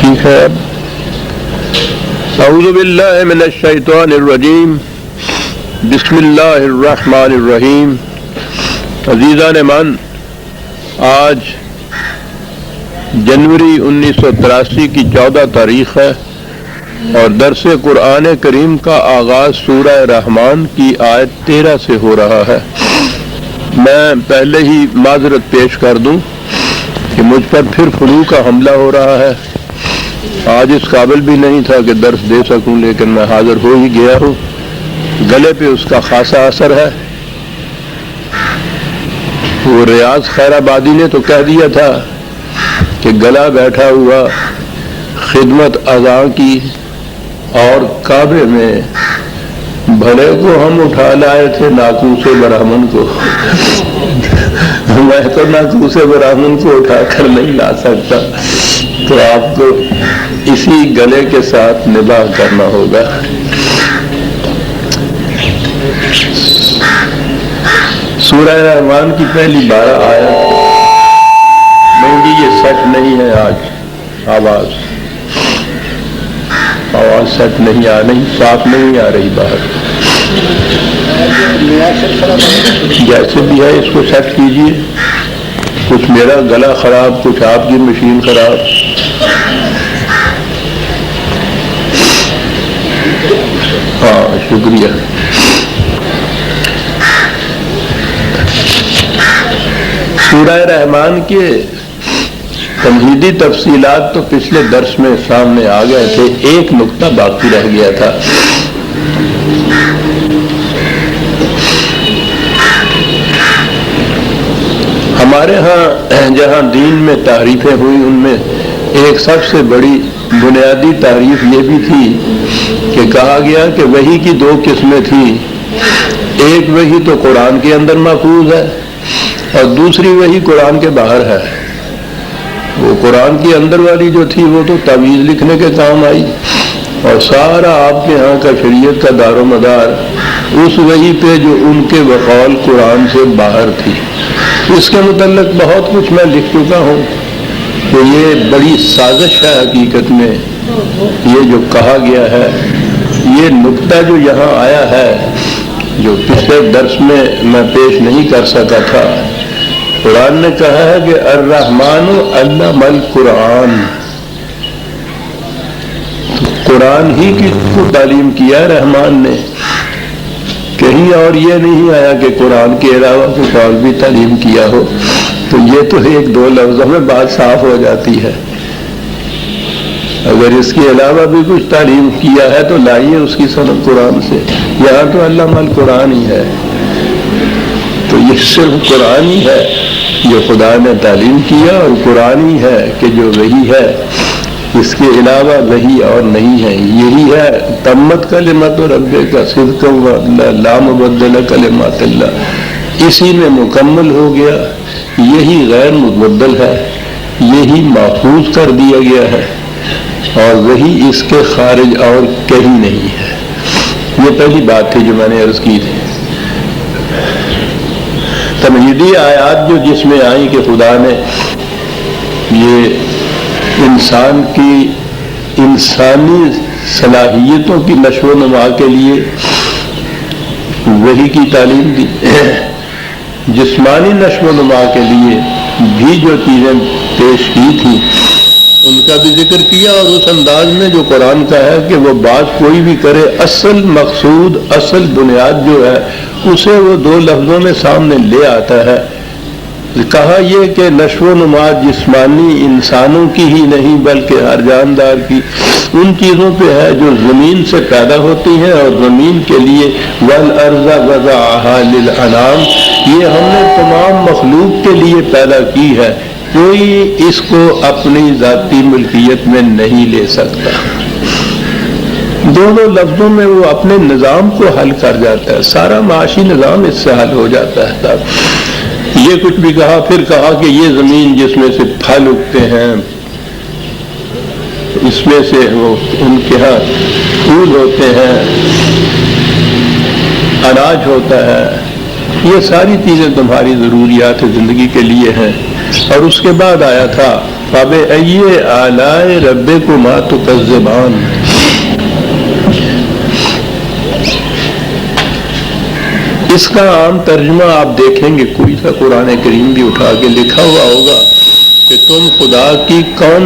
ٹھیک ہے. اعوذ باللہ من الشیطان الرجیم. بسم اللہ الرحمن الرحیم. عزیزان من، آج جنوری 1983 کی 14 تاریخ ہے اور درس قرآن کریم کا آغاز سورہ رحمان کی آیت 13 سے ہو رہا ہے. میں پہلے ہی معذرت پیش کر دوں کہ مجھ پر پھر فلو کا حملہ ہو رہا ہے. آج اس قابل بھی نہیں تھا کہ درس دے سکوں، لیکن میں حاضر ہو ہی گیا ہوں. گلے پہ اس کا خاصا اثر ہے. وہ ریاض خیر آبادی نے تو کہہ دیا تھا کہ گلا بیٹھا ہوا خدمت اذاں کی، اور کعبے میں بھلے کو ہم اٹھا لائے تھے ناقوس برہمن کو. میں تو ناقوس برہمن کو اٹھا کر نہیں لا سکتا، تو آپ کو اسی گلے کے ساتھ نباہ کرنا ہوگا. سورہ رحمان کی پہلی 12 آیت. مہنگی یہ سچ نہیں ہے. آج آواز سچ نہیں آ رہی، صاف نہیں آ رہی باہر. جیسے بھی ہے اس کو سیٹ کیجیے. کچھ میرا گلا خراب، کچھ آپ کی مشین خراب. ہاں شکریہ. سورہ رحمان کے تمہیدی تفصیلات تو پچھلے درس میں سامنے آ گئے تھے. ایک نقطہ باقی رہ گیا تھا. ہمارے ہاں جہاں دین میں تعریفیں ہوئی، ان میں ایک سب سے بڑی بنیادی تعریف یہ بھی تھی کہ کہا گیا کہ وحی کی 2 قسمیں تھیں. ایک وحی تو قرآن کے اندر محفوظ ہے اور دوسری وحی قرآن کے باہر ہے. وہ قرآن کے اندر والی جو تھی وہ تو تعویذ لکھنے کے کام آئی، اور سارا آپ کے ہاں کا شریعت کا دار و مدار اس وحی پہ جو ان کے بقول قرآن سے باہر تھی. اس کے متعلق بہت کچھ میں لکھ چکا ہوں کہ یہ بڑی سازش ہے. حقیقت میں یہ جو کہا گیا ہے، یہ نقطہ جو یہاں آیا ہے، جو پچھلے درس میں پیش نہیں کر سکا تھا. قرآن نے کہا ہے کہ الرحمن علم القرآن. قرآن ہی کی کو تعلیم کیا رحمان نے. کہیں اور یہ نہیں آیا کہ قرآن کے علاوہ کوئی اور بھی تعلیم کیا ہو. تو یہ تو 1-2 لفظوں میں بات صاف ہو جاتی ہے. اگر اس کے علاوہ بھی کچھ تعلیم کیا ہے تو لائیے اس کی سند قرآن سے. یہاں تو علم القرآن ہی ہے. تو یہ صرف قرآن ہی ہے جو خدا نے تعلیم کیا، اور قرآن ہی ہے کہ جو وحی ہے. اس کے علاوہ وحی اور نہیں ہے. یہی ہے تمت کلمت ربک صدقا لا مبدل کلمات اللہ. اسی میں مکمل ہو گیا. یہی غیر مبدل ہے، یہی محفوظ کر دیا گیا ہے، اور وہی اس کے خارج اور کہیں نہیں ہے. یہ پہلی بات تھی جو میں نے عرض کی تھی. تمہیدی آیات جو جس میں آئیں کہ خدا نے یہ انسان کی انسانی صلاحیتوں کی نشو و نما کے لیے وحی کی تعلیم دی. جسمانی نشو و نما کے لیے بھی جو چیزیں پیش کی تھیں ان کا بھی ذکر کیا، اور اس انداز میں جو قرآن کا ہے کہ وہ بات کوئی بھی کرے، اصل مقصود، اصل بنیاد جو ہے اسے وہ 2 لفظوں میں سامنے لے آتا ہے. کہا یہ کہ نشو و نما جسمانی انسانوں کی ہی نہیں بلکہ ہر جاندار کی ان چیزوں پہ ہے جو زمین سے پیدا ہوتی ہیں، اور زمین کے لیے والارض وضعها للانام، یہ ہم نے تمام مخلوق کے لیے پیدا کی ہے. کوئی اس کو اپنی ذاتی ملکیت میں نہیں لے سکتا. دونوں لفظوں میں وہ اپنے نظام کو حل کر جاتا ہے. سارا معاشی نظام اس سے حل ہو جاتا ہے. یہ کچھ بھی کہا، پھر کہا کہ یہ زمین جس میں سے پھل اگتے ہیں، اس میں سے وہ ان کے ہاں پھول ہوتے ہیں، اناج ہوتا ہے، یہ ساری چیزیں تمہاری ضروریات زندگی کے لیے ہیں. اور اس کے بعد آیا تھا فَبِأَيِّ آلَاءِ رَبِّكُمَا تُكَذِّبَانِ۔ اس کا عام ترجمہ آپ دیکھیں گے، کوئی سا قرآن کریم بھی اٹھا کے لکھا ہوا ہوگا کہ تم خدا کی کون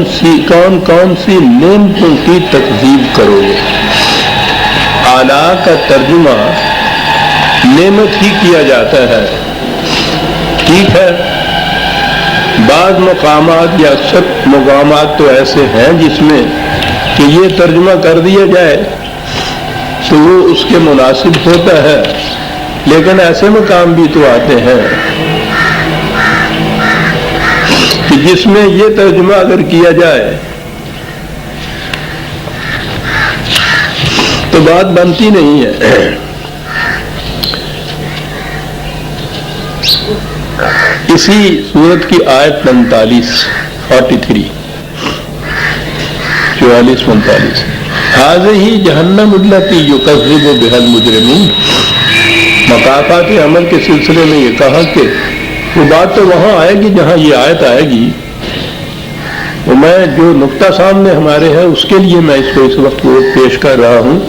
کون سی نعمتوں کی تکذیب کرو گے۔ آلاء کا ترجمہ نعمت ہی کیا جاتا ہے، ٹھیک ہے۔ بعض مقامات یا اکثر مقامات تو ایسے ہیں جس میں کہ یہ ترجمہ کر دیا جائے تو وہ اس کے مناسب ہوتا ہے، لیکن ایسے مقام بھی تو آتے ہیں کہ جس میں یہ ترجمہ اگر کیا جائے تو بات بنتی نہیں ہے۔ اسی سورت کی آیت 43 44-45 ھذہ جہنم التی یکذب بہا المجرمون۔ مقافات عمل کے سلسلے میں یہ کہا کہ وہ بات تو وہاں آئے گی جہاں یہ آیت آئے گی، وہ میں جو نقطہ سامنے ہمارے ہے اس کے لیے میں اس کو اس وقت وہ پیش کر رہا ہوں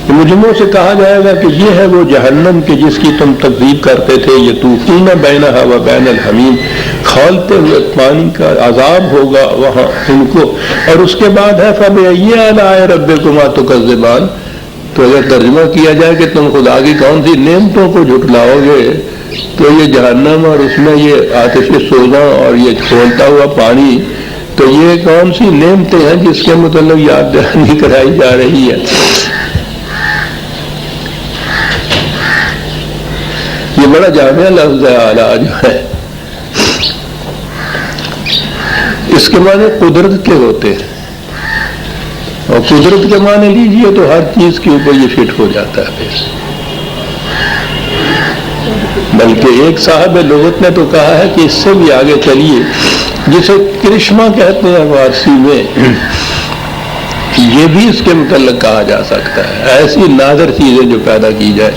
کہ مجرموں سے کہا جائے گا کہ یہ ہے وہ جہنم کہ جس کی تم تکذیب کرتے تھے، یطوفون بینہا و بین الحمیم، کھولتے ہوئے پانی کا عذاب ہوگا وہاں ان کو۔ اور اس کے بعد ہے فَبِأَيِّ آلَاءِ رَبِّكُمَا تُكَذِّبَانِ۔ تو اگر ترجمہ کیا جائے کہ تم خدا کی کون سی نعمتوں کو جھٹلاؤ گے، تو یہ جہنم اور اس میں یہ آتش سوزاں اور یہ کھولتا ہوا پانی، تو یہ کون سی نعمتیں ہیں جس کے متعلق یاد دہانی کرائی جا رہی ہے۔ یہ بڑا جامع لفظ ہے آلہ جو ہے، اس کے معنی قدرت کے ہوتے ہیں، اور قدرت کے معنی لیجئے تو ہر چیز کے اوپر یہ فٹ ہو جاتا ہے۔ بلکہ ایک صاحب لغت نے تو کہا ہے کہ اس سے بھی آگے چلیے، جسے کرشمہ کہتے ہیں فارسی میں، یہ بھی اس کے متعلق کہا جا سکتا ہے، ایسی نادر چیزیں جو پیدا کی جائے۔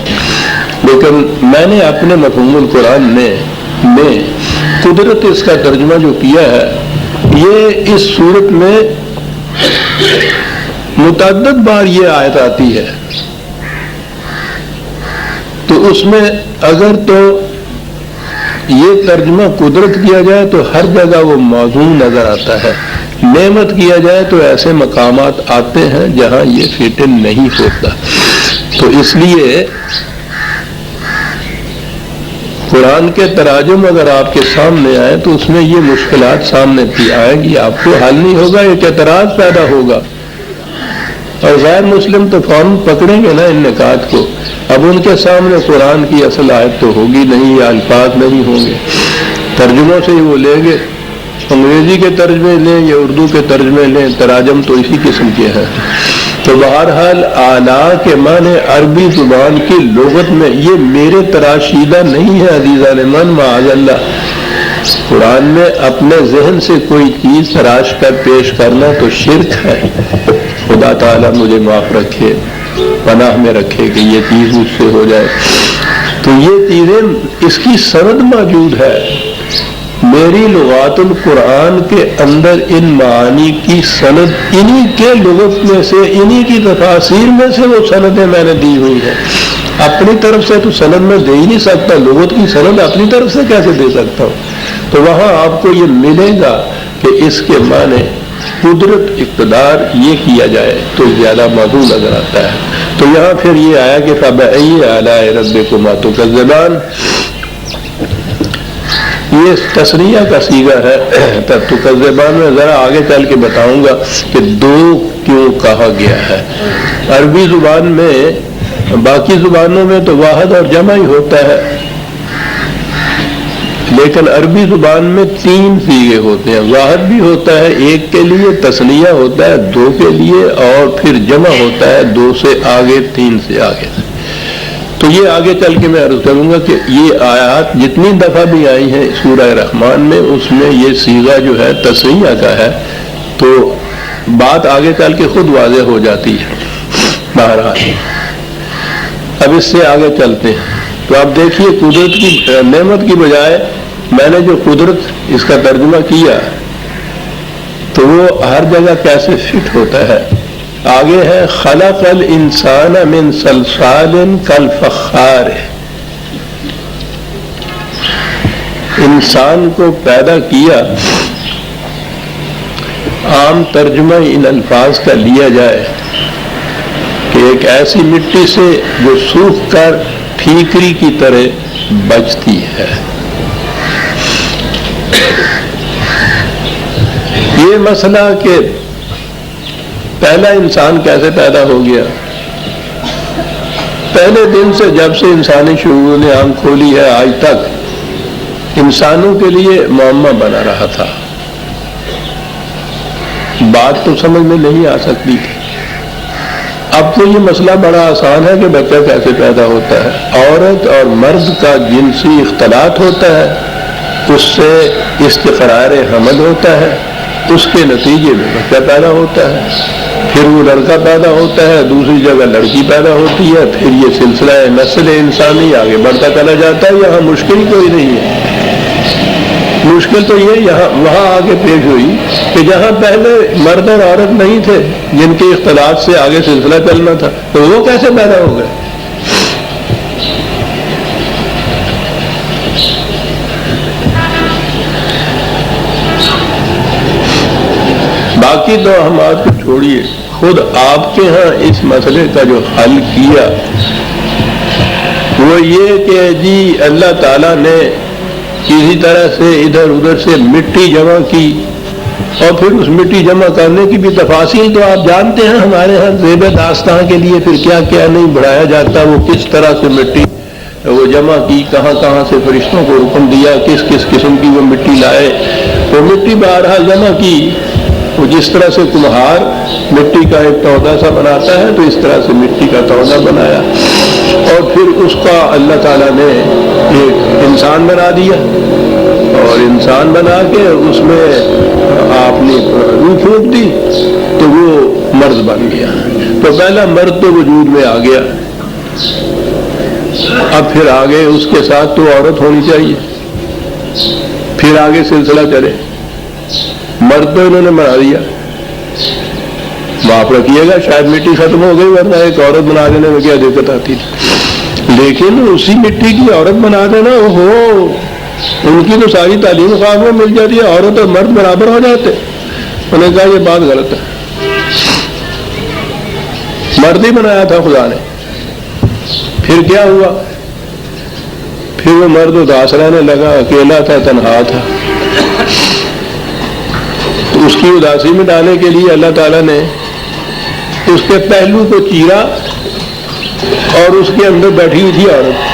لیکن میں نے اپنے مفہوم القرآن میں قدرت اس کا ترجمہ جو کیا ہے، یہ اس صورت میں متعدد بار یہ آیت آتی ہے، تو اس میں اگر تو یہ ترجمہ قدرت کیا جائے تو ہر جگہ وہ موضوع نظر آتا ہے، نعمت کیا جائے تو ایسے مقامات آتے ہیں جہاں یہ فٹ ان نہیں ہوتا۔ تو اس لیے قرآن کے تراجم اگر آپ کے سامنے آئے تو اس میں یہ مشکلات سامنے آئیں گی، آپ کو حل نہیں ہوگا، ایک اعتراض پیدا ہوگا، اور غیر مسلم تو فوراً پکڑیں گے نا ان نکات کو۔ اب ان کے سامنے قرآن کی اصل آیت تو ہوگی نہیں، یا الفاظ نہیں ہوں گے، ترجموں سے ہی وہ لیں گے، انگریزی کے ترجمے لیں یا اردو کے ترجمے لیں، تراجم تو اسی قسم کے ہیں۔ تو بہرحال آلہ کے معنی عربی زبان کی لغت میں یہ میرے تراشیدہ نہیں ہے عزیزان من، معاذ اللہ۔ قرآن میں اپنے ذہن سے کوئی چیز تراش کر پیش کرنا تو شرک ہے، خدا تعالیٰ مجھے معاف رکھے، پناہ میں رکھے کہ یہ چیز مجھ سے ہو جائے۔ تو یہ چیزیں اس کی سند موجود ہے، میری لغات القرآن کے اندر ان معانی کی سند انہی کے لغت میں سے، انہی کی تفاسیر میں سے وہ سندیں میں نے دی ہوئی ہیں۔ اپنی طرف سے تو سند میں دے ہی نہیں سکتا، لغت کی سند اپنی طرف سے کیسے دے سکتا ہوں؟ تو وہاں آپ کو یہ ملے گا کہ اس کے معنی قدرت، اقتدار یہ کیا جائے تو زیادہ موضوع نظر آتا ہے۔ تو یہاں پھر یہ آیا کہ فَبِأَيِّ آلَاءِ رَبِّكُمَا تُكَذِّبَانِ، یہ تصریح کا صیغہ ہے۔ تُكَذِّبَانِ میں ذرا آگے چل کے بتاؤں گا کہ دو کیوں کہا گیا ہے۔ عربی زبان میں، باقی زبانوں میں تو واحد اور جمع ہی ہوتا ہے، لیکن عربی زبان میں تین صیغے ہوتے ہیں، واحد بھی ہوتا ہے ایک کے لیے، تثنیہ ہوتا ہے دو کے لیے، اور پھر جمع ہوتا ہے دو سے آگے، تین سے آگے۔ تو یہ آگے چل کے میں عرض کروں گا کہ یہ آیات جتنی دفعہ بھی آئی ہیں سورہ رحمان میں، اس میں یہ صیغہ جو ہے تثنیہ کا ہے، تو بات آگے چل کے خود واضح ہو جاتی ہے۔ بہرحال اب اس سے آگے چلتے ہیں۔ تو آپ دیکھیے، قدرت کی نعمت کی بجائے میں نے جو قدرت اس کا ترجمہ کیا تو وہ ہر جگہ کیسے فٹ ہوتا ہے. آگے ہے خلق الانسان من صلصال کالفخار. انسان کو پیدا کیا، عام ترجمہ ان الفاظ کا لیا جائے کہ ایک ایسی مٹی سے جو سوکھ کر ٹھیکری کی طرح بچتی ہے. یہ مسئلہ کہ پہلا انسان کیسے پیدا ہو گیا، پہلے دن سے جب سے انسانی شعور نے آنکھ کھولی ہے آج تک انسانوں کے لیے معمہ بنا رہا تھا. بات تو سمجھ میں نہیں آ سکتی تھی. اب تو یہ مسئلہ بڑا آسان ہے کہ بچہ کیسے پیدا ہوتا ہے. عورت اور مرد کا جنسی اختلاط ہوتا ہے، اس سے استقرار حمل ہوتا ہے، اس کے نتیجے میں بچہ پیدا ہوتا ہے، پھر وہ لڑکا پیدا ہوتا ہے، دوسری جگہ لڑکی پیدا ہوتی ہے، پھر یہ سلسلہ نسل انسانی آگے بڑھتا چلا جاتا ہے. یہاں مشکل کوئی نہیں ہے. مشکل تو یہ یہاں وہاں آگے پیش ہوئی کہ جہاں پہلے مرد اور عورت نہیں تھے جن کے اختلاط سے آگے سلسلہ چلنا تھا، تو وہ کیسے پیدا ہو گئے. باقی تو ہم آپ کو چھوڑیے، خود آپ کے ہاں اس مسئلے کا جو حل کیا وہ یہ کہ جی اللہ تعالیٰ نے کسی طرح سے ادھر ادھر سے مٹی جمع کی، اور پھر اس مٹی جمع کرنے کی بھی تفاصیل تو آپ جانتے ہیں. ہمارے ہاں زیب داستان کے لیے پھر کیا کیا نہیں بڑھایا جاتا. وہ کس طرح سے مٹی وہ جمع کی، کہاں کہاں سے فرشتوں کو حکم دیا، کس کس قسم کی وہ مٹی لائے. وہ مٹی بہرحال جمع کی. وہ جس طرح سے کمہار مٹی کا ایک تودہ سا بناتا ہے تو اس طرح سے مٹی کا تودہ بنایا، اور پھر اس کا اللہ تعالیٰ نے ایک انسان بنا دیا، اور انسان بنا کے اس میں آپ نے روح پھونک دی تو وہ مرد بن گیا. تو پہلا مرد تو وجود میں آ گیا. اب پھر آگے اس کے ساتھ تو عورت ہونی چاہیے. پھر آگے سلسلہ چلے. مرد تو انہوں نے بنا دیا. معاف رکھیے گا شاید مٹی ختم ہو گئی، ورنہ ایک عورت بنا دینے میں کیا دقت آتی تھی. لیکن اسی مٹی کی عورت بنا دینا، اوہو، ان کی تو ساری تعلیم خواب میں مل جاتی ہے، عورت اور مرد برابر ہو جاتے. انہوں نے کہا یہ بات غلط ہے. مرد ہی بنایا تھا خدا نے. پھر کیا ہوا؟ پھر وہ مرد اداس رہنے لگا، اکیلا تھا، تنہا تھا. تو اس کی اداسی میں ڈالنے کے لیے اللہ تعالیٰ نے اس کے پہلو کو چیرا اور اس کے اندر بیٹھی ہوئی تھی عورت.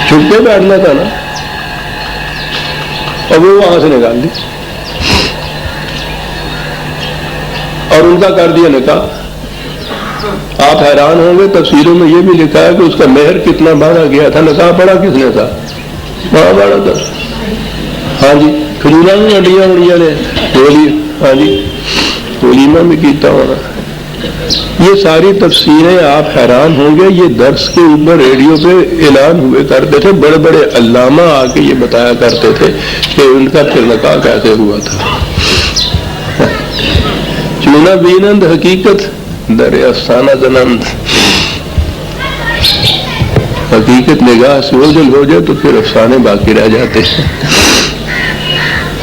چھپ کے بیٹھنا تھا نا، اور وہ وہاں سے نکال دی اور ان کا کر دیا نکاح. آپ حیران ہوں گے، تفسیروں میں یہ بھی لکھا ہے کہ اس کا مہر کتنا بڑھا گیا تھا. نکاح پڑا کس نے تھا؟ بڑا بڑا تھا. ہاں جی، کھجورا بھی ہڈیاں اڑیاں نے بولی. ہاں جی، ولیمہ بھی کیتا ہونا. یہ ساری تفسیریں آپ حیران ہوں گے. یہ درس کے اوپر ریڈیو پہ اعلان ہوئے کرتے تھے. بڑے بڑے علامہ آ کے یہ بتایا کرتے تھے کہ ان کا پھر نکاح کیسے ہوا تھا. چونا بینند حقیقت در افسانہ زنند. حقیقت نگاہ سے اوجھل ہو جائے تو پھر افسانے باقی رہ جاتے ہیں.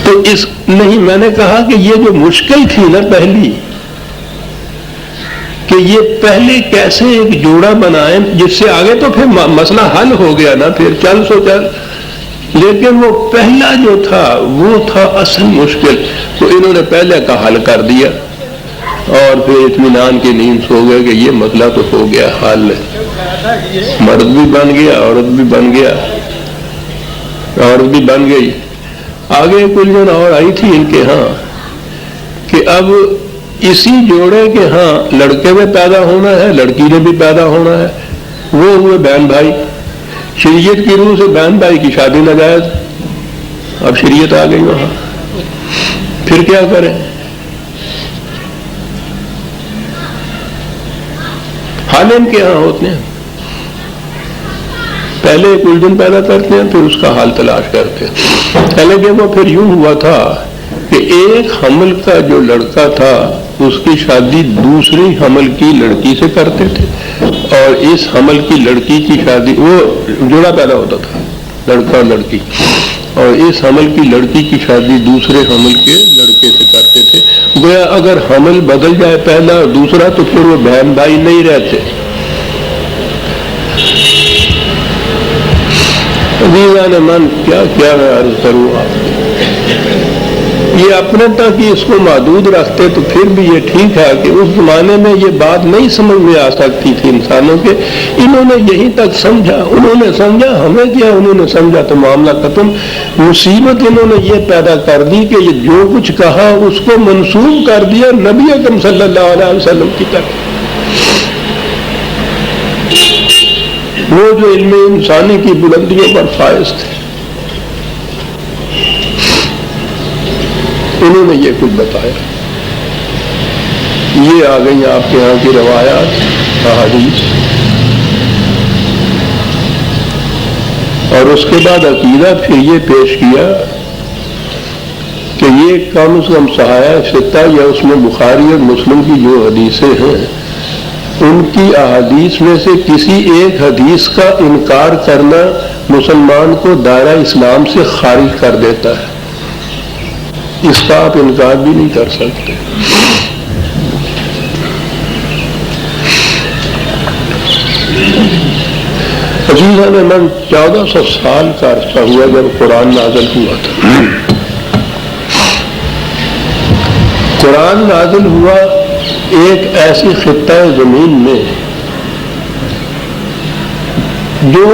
تو اس نہیں، میں نے کہا کہ یہ جو مشکل تھی نا پہلی، کہ یہ پہلے کیسے ایک جوڑا بنائیں جس سے آگے تو پھر مسئلہ حل ہو گیا نا، پھر چل سو چل. لیکن وہ پہلا جو تھا وہ تھا اصل مشکل. تو انہوں نے پہلے کا حل کر دیا اور پھر اطمینان کی نیند سو گئے کہ یہ مسئلہ تو ہو گیا حل. مرد بھی بن گیا، عورت بھی بن گیا، عورت بھی بن گئی. آگے کچھ دن اور آئی تھی ان کے ہاں کہ اب اسی جوڑے کے ہاں لڑکے میں پیدا ہونا ہے، لڑکی نے بھی پیدا ہونا ہے. وہ ہوئے بہن بھائی. شریعت کی روح سے بہن بھائی کی شادی ناجائز. اب شریعت آ گئی وہاں. پھر کیا کریں؟ حال ان کے ہاں ہوتے ہیں. پہلے کچھ دن پیدا کرتے ہیں، پھر اس کا حال تلاش کرتے ہیں. حالانکہ وہ پھر یوں ہوا تھا کہ ایک حمل کا جو لڑکا تھا اس کی شادی دوسری حمل کی لڑکی سے کرتے تھے، اور اس حمل کی لڑکی کی شادی، وہ جوڑا پیدا ہوتا تھا لڑکا اور لڑکی، اور اس حمل کی لڑکی کی شادی دوسرے حمل کے لڑکے سے کرتے تھے۔ گویا اگر حمل بدل جائے پہلا اور دوسرا تو پھر وہ بہن بھائی نہیں رہتے۔ عزیزان من، کیا کیا میں عرض کروں آپ کو، یہ اپنے تک ہی اس کو محدود رکھتے تو پھر بھی یہ ٹھیک ہے کہ اس زمانے میں یہ بات نہیں سمجھ میں آ سکتی تھی انسانوں کے، انہوں نے یہیں تک سمجھا، انہوں نے سمجھا، ہمیں کیا، انہوں نے سمجھا تو معاملہ ختم۔ مصیبت انہوں نے یہ پیدا کر دی کہ یہ جو کچھ کہا اس کو منسوب کر دیا نبی اکرم صلی اللہ علیہ وسلم کی طرف۔ وہ جو علم انسانی کی بلندیوں پر فائز تھے، انہوں نے یہ کچھ بتایا۔ یہ آ گئی آپ کے یہاں کی روایات، احادیث، اور اس کے بعد عقیدہ پھر یہ پیش کیا کہ یہ کم از کم صحاح ستہ یا اس میں بخاری اور مسلم کی جو حدیثیں ہیں ان کی احادیث میں سے کسی ایک حدیث کا انکار کرنا مسلمان کو دائرہ اسلام سے خارج کر دیتا ہے، اس کا آپ انکار بھی نہیں کر سکتے۔ عزیزان من، 1400 سال کا عرصہ ہوا جب قرآن نازل ہوا تھا۔ قرآن نازل ہوا ایک ایسی خطہ زمین میں جو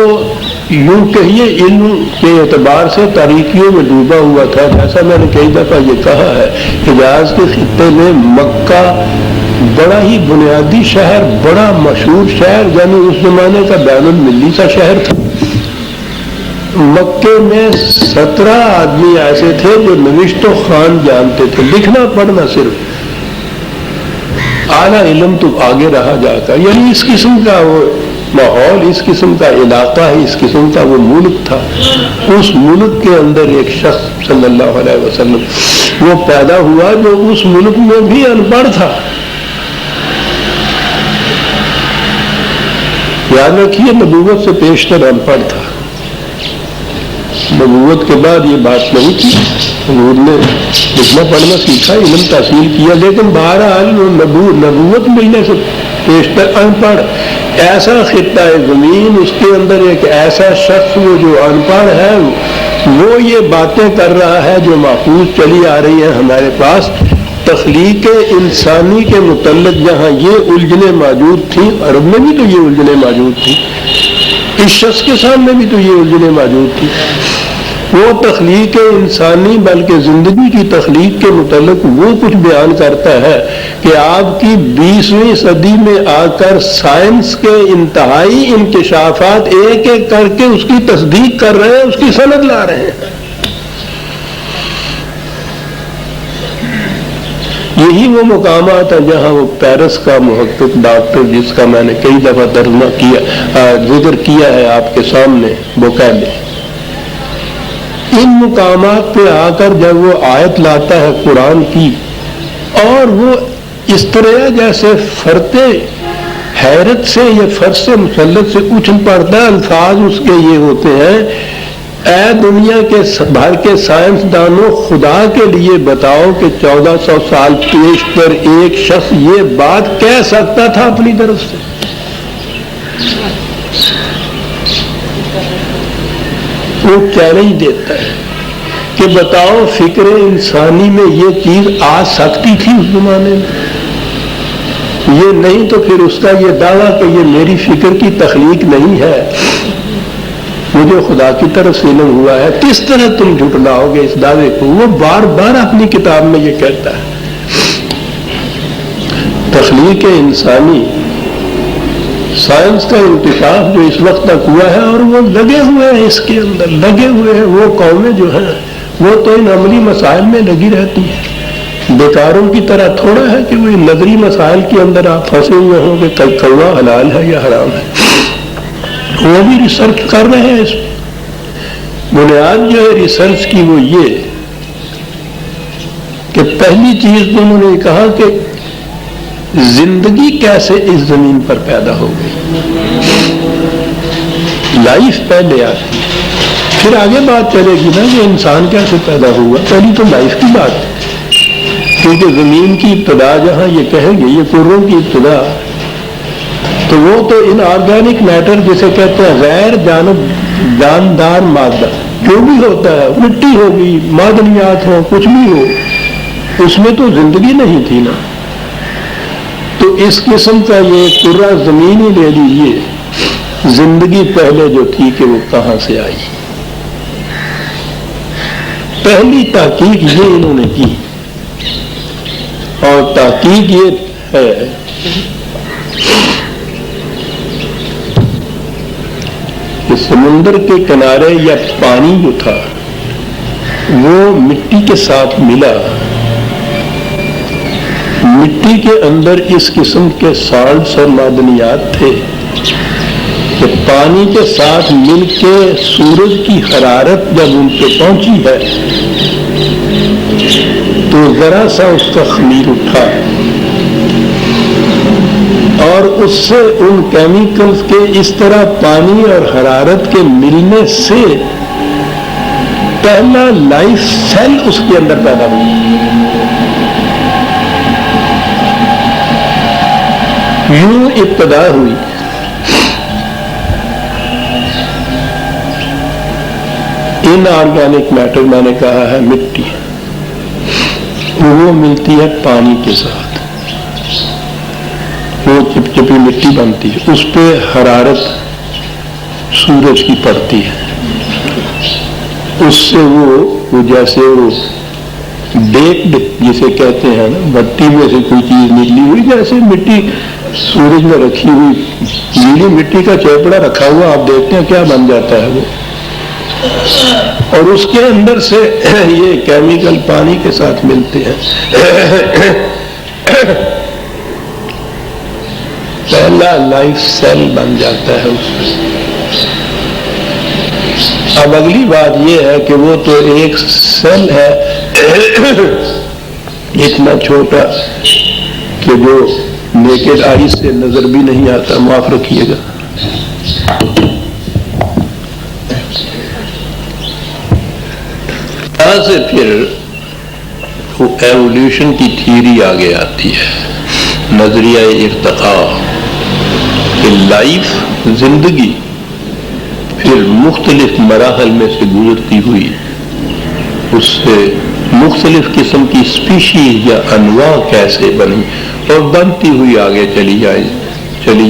یوں کہیے علم کے اعتبار سے تاریکیوں میں ڈوبا ہوا تھا۔ جیسا میں نے کئی دفعہ یہ کہا ہے، حجاز کے خطے میں مکہ بڑا ہی بنیادی شہر، بڑا مشہور شہر، یعنی اس زمانے کا بین المللی سا شہر تھا۔ مکے میں 17 آدمی ایسے تھے جو نوشت و خوان جانتے تھے، لکھنا پڑھنا صرف، اعلیٰ علم تو آگے رہا جا کر، یعنی اس قسم کا وہ ماحول، اس قسم کا علاقہ ہے، اس قسم کا وہ ملک تھا۔ اس ملک کے اندر ایک شخص صلی اللہ علیہ وسلم وہ پیدا ہوا جو اس ملک میں بھی ان پڑھ تھا۔ یاد رکھیے، نبوت سے پیشتر ان پڑھ تھا، نبوت کے بعد یہ بات نہیں تھی۔ حضور نے لکھنا پڑھنا سیکھا، علم تحصیل کیا، لیکن بہرحال نبوت ملنے سے پیشتر ان پڑھ۔ ایسا خطہ زمین، اس کے اندر ایک ایسا شخص وہ جو ان پڑھ ہے، وہ یہ باتیں کر رہا ہے جو محفوظ چلی آ رہی ہیں ہمارے پاس۔ تخلیق انسانی کے متعلق جہاں یہ الجھنیں موجود تھیں، عرب میں بھی تو یہ الجھنیں موجود تھیں، اس شخص کے سامنے بھی تو یہ الجھنیں موجود تھیں۔ وہ تخلیق انسانی بلکہ زندگی کی تخلیق کے متعلق وہ کچھ بیان کرتا ہے کہ آپ کی 20ویں صدی میں آ کر سائنس کے انتہائی انکشافات ایک ایک کر کے اس کی تصدیق کر رہے ہیں، اس کی سند لا رہے ہیں۔ یہی وہ مقامات ہیں جہاں وہ پیرس کا محقق ڈاکٹر، جس کا میں نے کئی دفعہ ترجمہ کیا، ذکر کیا ہے آپ کے سامنے، بوکیلے، ان مقامات پہ آ کر جب وہ آیت لاتا ہے قرآن کی، اور وہ اس طرح جیسے فرتے حیرت سے یا فرش مسلط سے اچھل پڑتا ہے، الفاظ اس کے یہ ہوتے ہیں، اے دنیا کے بھر کے سائنسدانوں، خدا کے لیے بتاؤ کہ 1400 سال پیشتر ایک شخص یہ بات کہہ سکتا تھا اپنی طرف سے؟ وہ چیلنج دیتا ہے کہ بتاؤ فکر انسانی میں یہ چیز آ سکتی تھی اس زمانے میں؟ یہ نہیں تو پھر اس کا یہ دعویٰ کہ یہ میری فکر کی تخلیق نہیں ہے، مجھے خدا کی طرف سے علم ہوا ہے، کس طرح تم جھٹلاؤ گے اس دعوے کو؟ وہ بار بار اپنی کتاب میں یہ کہتا ہے۔ تخلیق انسانی، سائنس کا انکشاف جو اس وقت تک ہوا ہے، اور وہ لگے ہوئے ہیں اس کے اندر، لگے ہوئے ہیں۔ وہ قومیں جو ہیں وہ تو ان عملی مسائل میں لگی رہتی ہیں، بیکاروں کی طرح تھوڑا ہے کہ وہ ان نظری مسائل کے اندر آپ پھنسے ہوئے ہوں کہ کوا حلال ہے یا حرام ہے، وہ بھی ریسرچ کر رہے ہیں اس بنیاد جو ہے ریسرچ کی وہ یہ کہ پہلی چیز تو انہوں نے کہا کہ زندگی کیسے اس زمین پر پیدا ہو گئی، لائف پہلے آتی، پھر آگے بات چلے گی نا کہ انسان کیسے پیدا ہوا، پہلی تو لائف کی بات ہے، کیونکہ زمین کی ابتدا جہاں یہ کہیں گے یہ کروں کی ابتدا، تو وہ تو ان آرگینک میٹر جسے کہتے ہیں غیر جاندار مادہ جو بھی ہوتا ہے، مٹی ہوگی، معدنیات ہو، کچھ بھی ہو، اس میں تو زندگی نہیں تھی نا. تو اس قسم کا یہ کرہ زمین ہی لے لیجیے، زندگی پہلے جو تھی کہ وہ کہاں سے آئی. پہلی تحقیق یہ انہوں نے کی، اور تحقیق یہ ہے کہ سمندر کے کنارے یا پانی جو تھا وہ مٹی کے ساتھ ملا، مٹی کے اندر اس قسم کے سالٹس اور معدنیات تھے کہ پانی کے ساتھ مل کے سورج کی حرارت جب ان پہ پہنچی ہے تو ذرا سا اس کا خمیر اٹھا، اور اس سے ان کیمیکلز کے اس طرح پانی اور حرارت کے ملنے سے پہلا لائف سیل اس کے اندر پیدا ہوا. یوں ابتدا ہوئی. ان آرگینک میٹر میں نے کہا ہے مٹی، وہ ملتی ہے پانی کے ساتھ، وہ چپچپی مٹی بنتی ہے، اس پہ حرارت سورج کی پڑتی ہے، اس سے وہ جیسے وہ بیکڈ جسے کہتے ہیں نا، مٹی میں سے کوئی چیز نکلی ہوئی، جیسے مٹی سورج میں رکھی ہوئی نیلی مٹی کا چیپڑا رکھا ہوا آپ دیکھتے ہیں کیا بن جاتا ہے وہ، اور اس کے اندر سے یہ کیمیکل پانی کے ساتھ ملتے ہیں. پہلا لائف سیل بن جاتا ہے اس میں. اب اگلی بات یہ ہے کہ وہ تو ایک سیل ہے اتنا چھوٹا کہ جو نیکڈ آئی سے نظر بھی نہیں آتا، معاف رکھیے گا. یہاں سے پھر وہ ایولیوشن کی تھیوری آگے آتی ہے، نظریہ ارتقاء، کہ لائف زندگی پھر مختلف مراحل میں سے گزرتی ہوئی اس سے مختلف قسم کی اسپیشیز یا انواع کیسے بنی اور بنتی ہوئی آگے چلی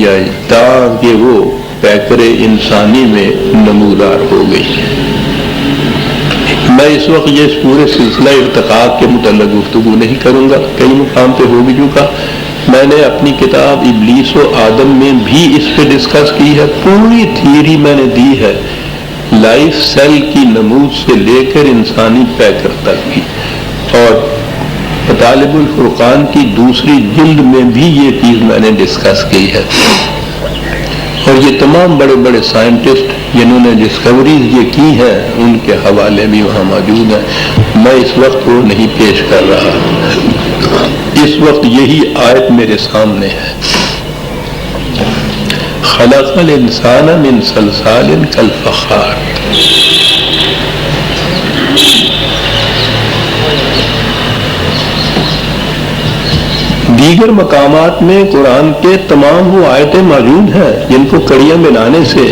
جائے تاکہ وہ پیکر انسانی میں نمودار ہو گئی. میں اس وقت یہ پورے سلسلہ ارتقاء کے متعلق گفتگو نہیں کروں گا، کئی مقام پہ ہو بھی چکا. میں نے اپنی کتاب ابلیس و آدم میں بھی اس پہ ڈسکس کی ہے، پوری تھیوری میں نے دی ہے لائف سیل کی نمود سے لے کر انسانی پیکر تک کی، اور مطالب الفرقان کی دوسری جلد میں بھی یہ چیز میں نے ڈسکس کی ہے. اور یہ تمام بڑے بڑے سائنٹسٹ جنہوں نے ڈسکوریز یہ کی ہیں ان کے حوالے بھی وہاں موجود ہیں. میں اس وقت وہ نہیں پیش کر رہا، اس وقت یہی آیت میرے سامنے ہے. خلق الانسان من صلصال کالفخار. دیگر مقامات میں قرآن کے تمام وہ آیتیں موجود ہیں جن کو کڑیاں ملانے سے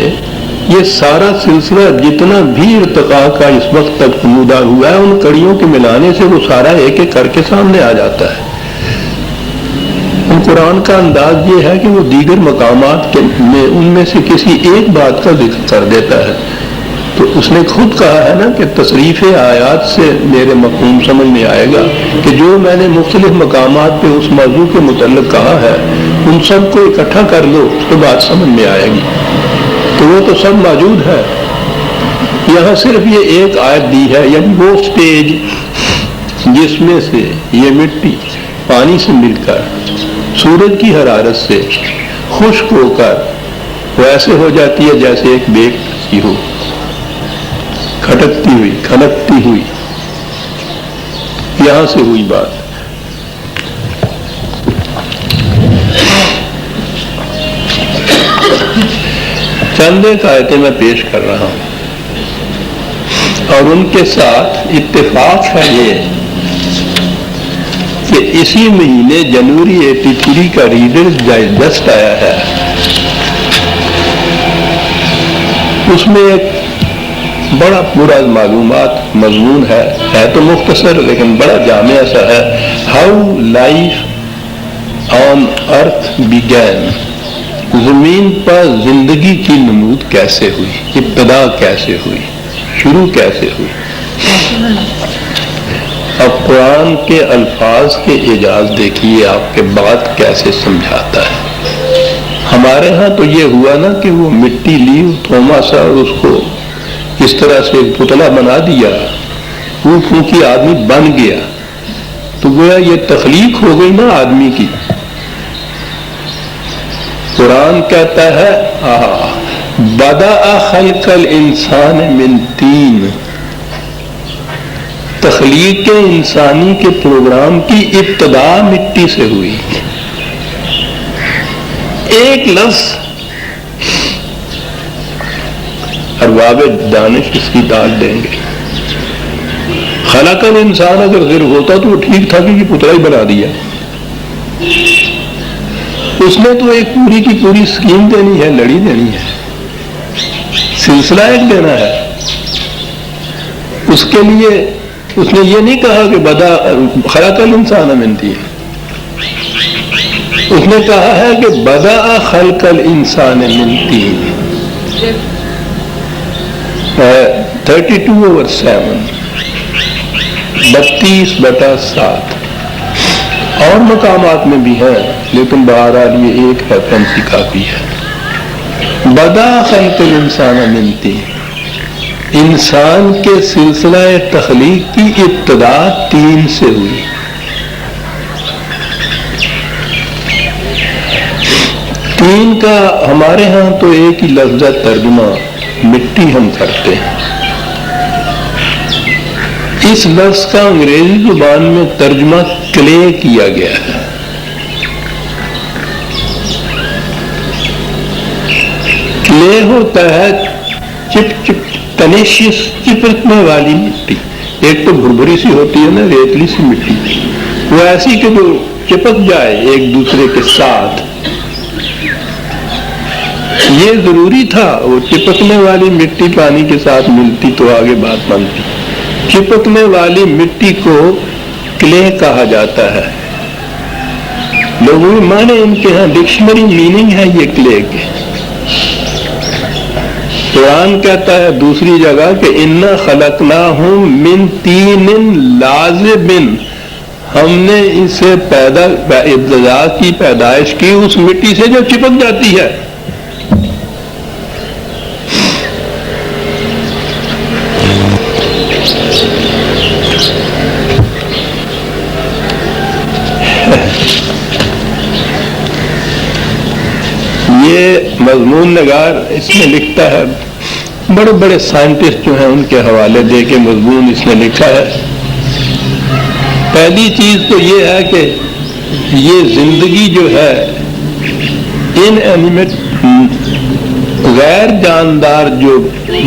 یہ سارا سلسلہ جتنا بھی ارتقاء کا اس وقت تک نمودار ہوا ہے ان کڑیوں کے ملانے سے وہ سارا ایک ایک کر کے سامنے آ جاتا ہے. قرآن کا انداز یہ ہے کہ وہ دیگر مقامات میں ان میں سے کسی ایک بات کا ذکر کر دیتا ہے. تو اس نے خود کہا ہے نا کہ تصریف آیات سے میرے مفہوم سمجھ میں آئے گا کہ جو میں نے مختلف مقامات پہ اس موضوع کے متعلق کہا ہے ان سب کو اکٹھا کر لو تو بات سمجھ میں آئے گی. تو وہ تو سب موجود ہے، یہاں صرف یہ ایک آیت دی ہے، یعنی وہ سٹیج جس میں سے یہ مٹی پانی سے مل کر سورج کی حرارت سے خشک ہو کر وہ ایسے ہو جاتی ہے جیسے ایک بیک کی ہو، کھٹکتی ہوئی کھنکتی ہوئی، یہاں سے ہوئی بات۔ چند ایک آیتیں میں پیش کر رہا ہوں، اور ان کے ساتھ اتفاق ہے یہ کہ اسی مہینے جنوری 83 کا ریڈرز ڈائجسٹ آیا ہے، اس میں ایک بڑا پورا معلومات مضمون ہے تو مختصر لیکن بڑا جامع سا ہے، ہاؤ لائف آن ارتھ بیگن، زمین پر زندگی کی نمود کیسے ہوئی، ابتدا کیسے ہوئی، شروع کیسے ہوئی۔ اب قرآن کے الفاظ کے اعجاز دیکھیے آپ کے بات کیسے سمجھاتا ہے۔ ہمارے ہاں تو یہ ہوا نا کہ وہ مٹی لی تھوما سا اور اس کو اس طرح سے ایک پتلا بنا دیا، وہ پھونکی آدمی بن گیا، تو گویا یہ تخلیق ہو گئی نا آدمی کی۔ قرآن کہتا ہے بدأ خلق الانسان من طین، تخلیق انسانی کے پروگرام کی ابتدا مٹی سے ہوئی۔ ایک لفظ ارباب دانش اس کی داد دیں گے، خلق الانسان اگر غیر ہوتا تو وہ ٹھیک تھا کہ یہ پتلا ہی بنا دیا، اس نے تو ایک پوری کی پوری اسکیم دینی ہے، لڑی دینی ہے، سلسلہ ایک دینا ہے۔ اس کے لیے اس نے یہ نہیں کہا کہ بدا خلق الانسان من طین، اس نے کہا ہے کہ بدأ خلق الانسان من طین، 32/7 32/7 اور مقامات میں بھی ہیں، لیکن بہرحال یہ ایک ریفرنس ہی کافی ہے۔ بدأ خلق الانسان من طین، انسان کے سلسلہ تخلیق کی ابتدا طین سے ہوئی۔ طین کا ہمارے ہاں تو ایک ہی لفظ ترجمہ مٹی ہم کرتے ہیں، اس لفظ کا انگریزی زبان میں ترجمہ کلے کیا گیا ہے۔ کلے ہوتا ہے چپ چپ ٹنیشیس، چپکنے والی مٹی، ایک تو بھربھری سی ہوتی ہے نا ریتلی سی مٹی، وہ ایسی کہ جو چپک جائے ایک دوسرے کے ساتھ، یہ ضروری تھا، وہ چپکنے والی مٹی پانی کے ساتھ ملتی تو آگے بات بنتی۔ چپکنے والی مٹی کو کلے کہا جاتا ہے، لغوی معنی ان کے ہاں ڈکشنری میننگ ہے یہ کلے کے۔ قرآن کہتا ہے دوسری جگہ کہ اِنَّا خَلَقْنَاهُم مِّن طِینٍ لَازِبٍ، ہم نے اسے ابتدا کی پیدائش کی اس مٹی سے جو چپک جاتی ہے۔ یہ مضمون نگار اس میں لکھتا ہے، بڑے بڑے سائنٹسٹ جو ہیں ان کے حوالے دے کے مضمون اس نے لکھا ہے۔ پہلی چیز تو یہ ہے کہ یہ زندگی جو ہے ان اینیمیٹ غیر جاندار جو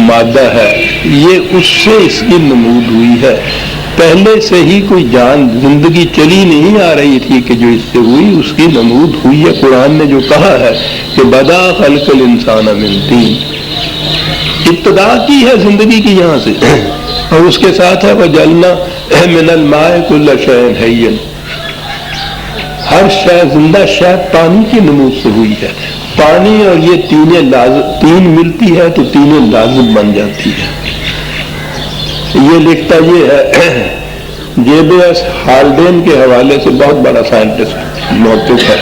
مادہ ہے یہ اس سے اس کی نمود ہوئی ہے، پہلے سے ہی کوئی جان زندگی چلی نہیں آ رہی تھی کہ جو اس سے ہوئی اس کی نمود ہوئی ہے۔ قرآن نے جو کہا ہے کہ بدأ خلق الانسان من طین، ابتدا کی ہے زندگی کی یہاں سے، اور اس کے ساتھ ہے وَجَعَلْنَا مِنَ الْمَاءِ كُلَّ شَيْءٍ حَيٍّ، ہر شے زندہ شے پانی کی نمود سے ہوئی ہے۔ پانی اور یہ تین ملتی ہے تو تینیں لازم بن جاتی ہے۔ یہ لکھتا یہ ہے جے بی ایس ہالڈین کے حوالے سے، بہت بڑا سائنٹسٹ موقف ہے۔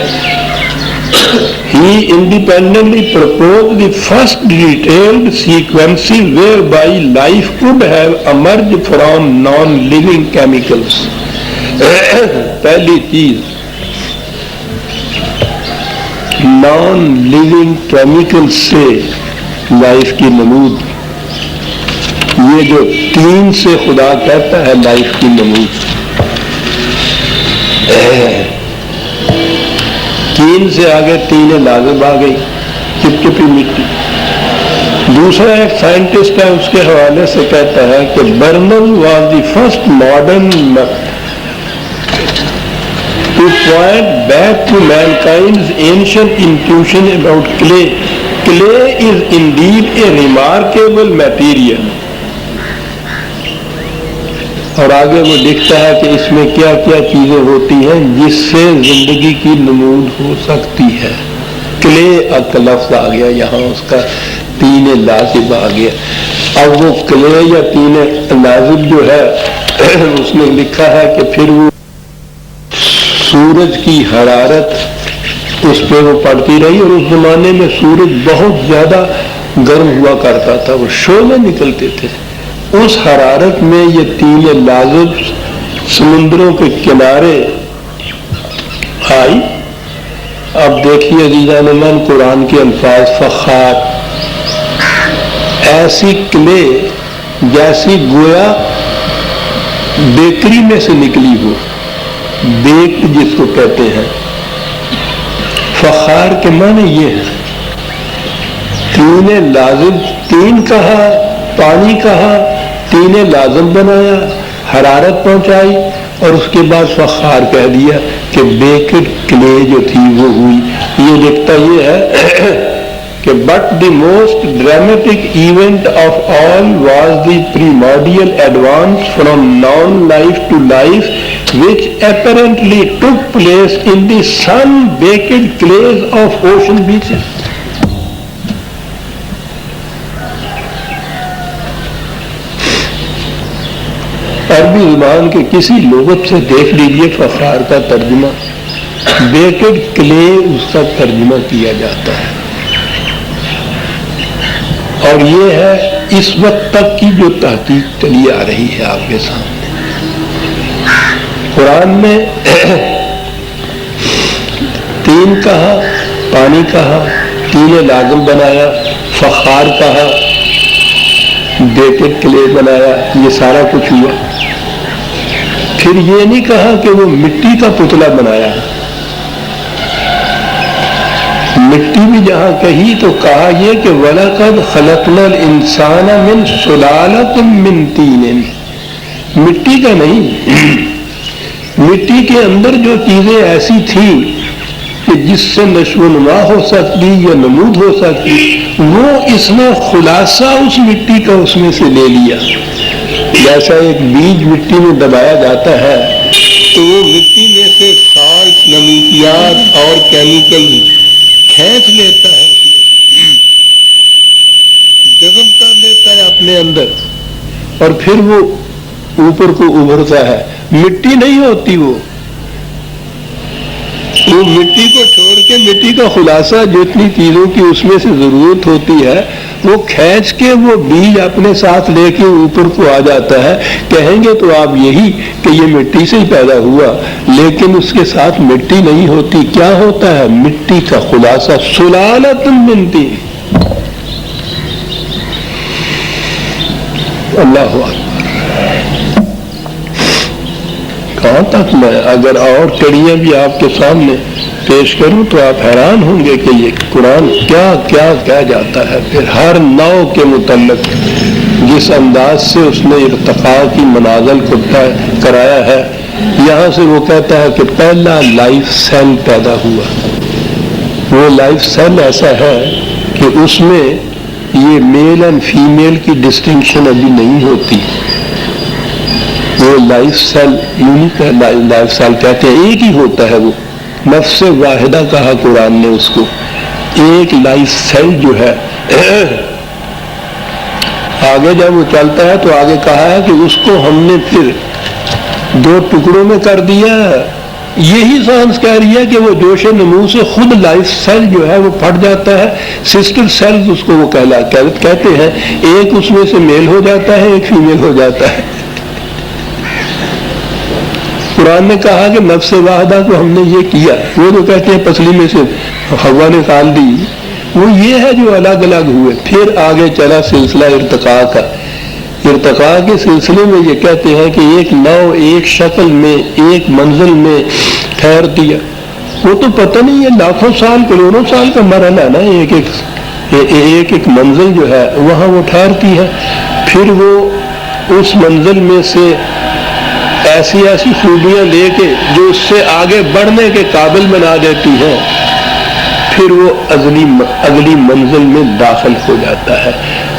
He independently proposed the first detailed sequence whereby life could have emerged from non-living chemicals۔ پہلی چیز non-living chemicals سے لائف کی نمود، یہ جو تین سے خدا کہتا ہے لائف کی نمود، تین سے آگے تین لازم آ گئی، چپچپی مٹی۔ دوسرا ایک سائنٹسٹ ہے، اس کے حوالے سے کہتا ہے کہ Bernal was the first modern to point back to mankind's ancient intuition about clay. Clay is indeed a remarkable material. اور آگے وہ لکھتا ہے کہ اس میں کیا کیا چیزیں ہوتی ہیں جس سے زندگی کی نمود ہو سکتی ہے. کلے کا لفظ آ گیا یہاں، اس کا تین لازم آ گیا. اب وہ کلے یا تین لازم جو ہے اس نے لکھا ہے کہ پھر وہ سورج کی حرارت اس پہ وہ پڑتی رہی، اور اس زمانے میں سورج بہت زیادہ گرم ہوا کرتا تھا، وہ شعلے نکلتے تھے. اس حرارت میں یہ تین لازم سمندروں کے کنارے آئی. اب دیکھیے عزیزان من قرآن کے الفاظ، فخار، ایسی کلے جیسی گویا بیکری میں سے نکلی ہو، بیک جس کو کہتے ہیں. فخار کے معنی یہ ہے، تین لازم، تین کہا، پانی کہا، تین لازم بنایا، حرارت پہنچائی، اور اس کے بعد فخار کہہ دیا کہ بیکڈ کلے جو تھی وہ ہوئی. یہ لکھتا یہ ہے کہ but the most dramatic event of all was the primordial advance from non life to life which apparently took place in the sun-baked clays of ocean beaches. عربی زبان کے کسی لغت سے دیکھ لیجیے فخار کا ترجمہ، بیکڈ کلے اس کا ترجمہ کیا جاتا ہے. اور یہ ہے اس وقت تک کی جو تحقیق چلی آ رہی ہے آپ کے سامنے. قرآن میں تین کہا، پانی کہا، تین لازم بنایا، فخار کہا، بیکڈ کلے بنایا، یہ سارا کچھ ہوا. پھر یہ نہیں کہا کہ وہ مٹی کا پتلا بنایا. مٹی بھی جہاں کہی تو کہا یہ کہ وَلَقَدْ خَلَقْنَا الْإِنسَانَ مِنْ سُلَالَةٍ مِّن طِينٍ. مٹی کا نہیں، مٹی کے اندر جو چیزیں ایسی تھیں کہ جس سے نشو و نما ہو سکتی یا نمود ہو سکتی، وہ اس نے خلاصہ اس مٹی کا اس میں سے لے لیا. جیسا ایک بیج مٹی میں دبایا جاتا ہے تو وہ مٹی میں سے سالٹ، نمکیات اور کیمیکل کھینچ لیتا ہے، اس میں جذب کر لیتا ہے اپنے اندر، اور پھر وہ اوپر کو ابھرتا ہے. مٹی نہیں ہوتی وہ مٹی کو چھوڑ کے مٹی کا خلاصہ جتنی چیزوں کی اس میں سے ضرورت ہوتی ہے وہ کھینچ کے وہ بیج اپنے ساتھ لے کے اوپر کو آ جاتا ہے. کہیں گے تو آپ یہی کہ یہ مٹی سے ہی پیدا ہوا، لیکن اس کے ساتھ مٹی نہیں ہوتی. کیا ہوتا ہے؟ مٹی کا خلاصہ. سلالۃ من طین. اللہ اکبر. کہاں تک میں اگر اور کڑیاں بھی آپ کے سامنے پیش کروں تو آپ حیران ہوں گے کہ یہ قرآن کیا کیا کہہ جاتا ہے. پھر ہر نوع کے متعلق جس انداز سے اس نے ارتقاء کی منازل کو طے کرایا ہے. یہاں سے وہ کہتا ہے کہ پہلا لائف سیل پیدا ہوا. وہ لائف سیل ایسا ہے کہ اس میں یہ میل اینڈ فیمیل کی ڈسٹنکشن ابھی نہیں ہوتی. وہ life cell unique life cell کہتے ہیں، ایک ہی ہوتا ہے. وہ نفس واحدہ کہا قرآن نے اس کو. ایک لائف سیل جو ہے آگے جب وہ چلتا ہے تو آگے کہا ہے کہ اس کو ہم نے پھر دو ٹکڑوں میں کر دیا. یہی سائنس کہہ رہی ہے کہ وہ جوش نمو سے خود لائف سیل جو ہے وہ پھٹ جاتا ہے. سسٹر سیلز اس کو وہ کہتے ہیں. ایک اس میں سے میل ہو جاتا ہے، ایک فیمیل ہو جاتا ہے. قرآن نے کہا کہ نفس واحدہ کو ہم نے یہ کیا. وہ جو کہتے ہیں پسلی میں سے ہوا نکال دی، وہ یہ ہے جو الگ الگ ہوئے. پھر آگے چلا سلسلہ ارتقاء کا. ارتقاء کے سلسلے میں یہ کہتے ہیں کہ ایک نو ایک شکل میں ایک منزل میں ٹھہر دیا، وہ تو پتہ نہیں ہے لاکھوں سال کروڑوں سال کا مرحلہ ہے نا، ایک ایک منزل جو ہے وہاں وہ ٹھہرتی ہے، پھر وہ اس منزل میں سے ایسی ایسی خوبیاں لے کے جو اس سے آگے بڑھنے کے قابل بنا دیتی ہیں، پھر وہ اگلی منزل میں داخل ہو جاتا ہے۔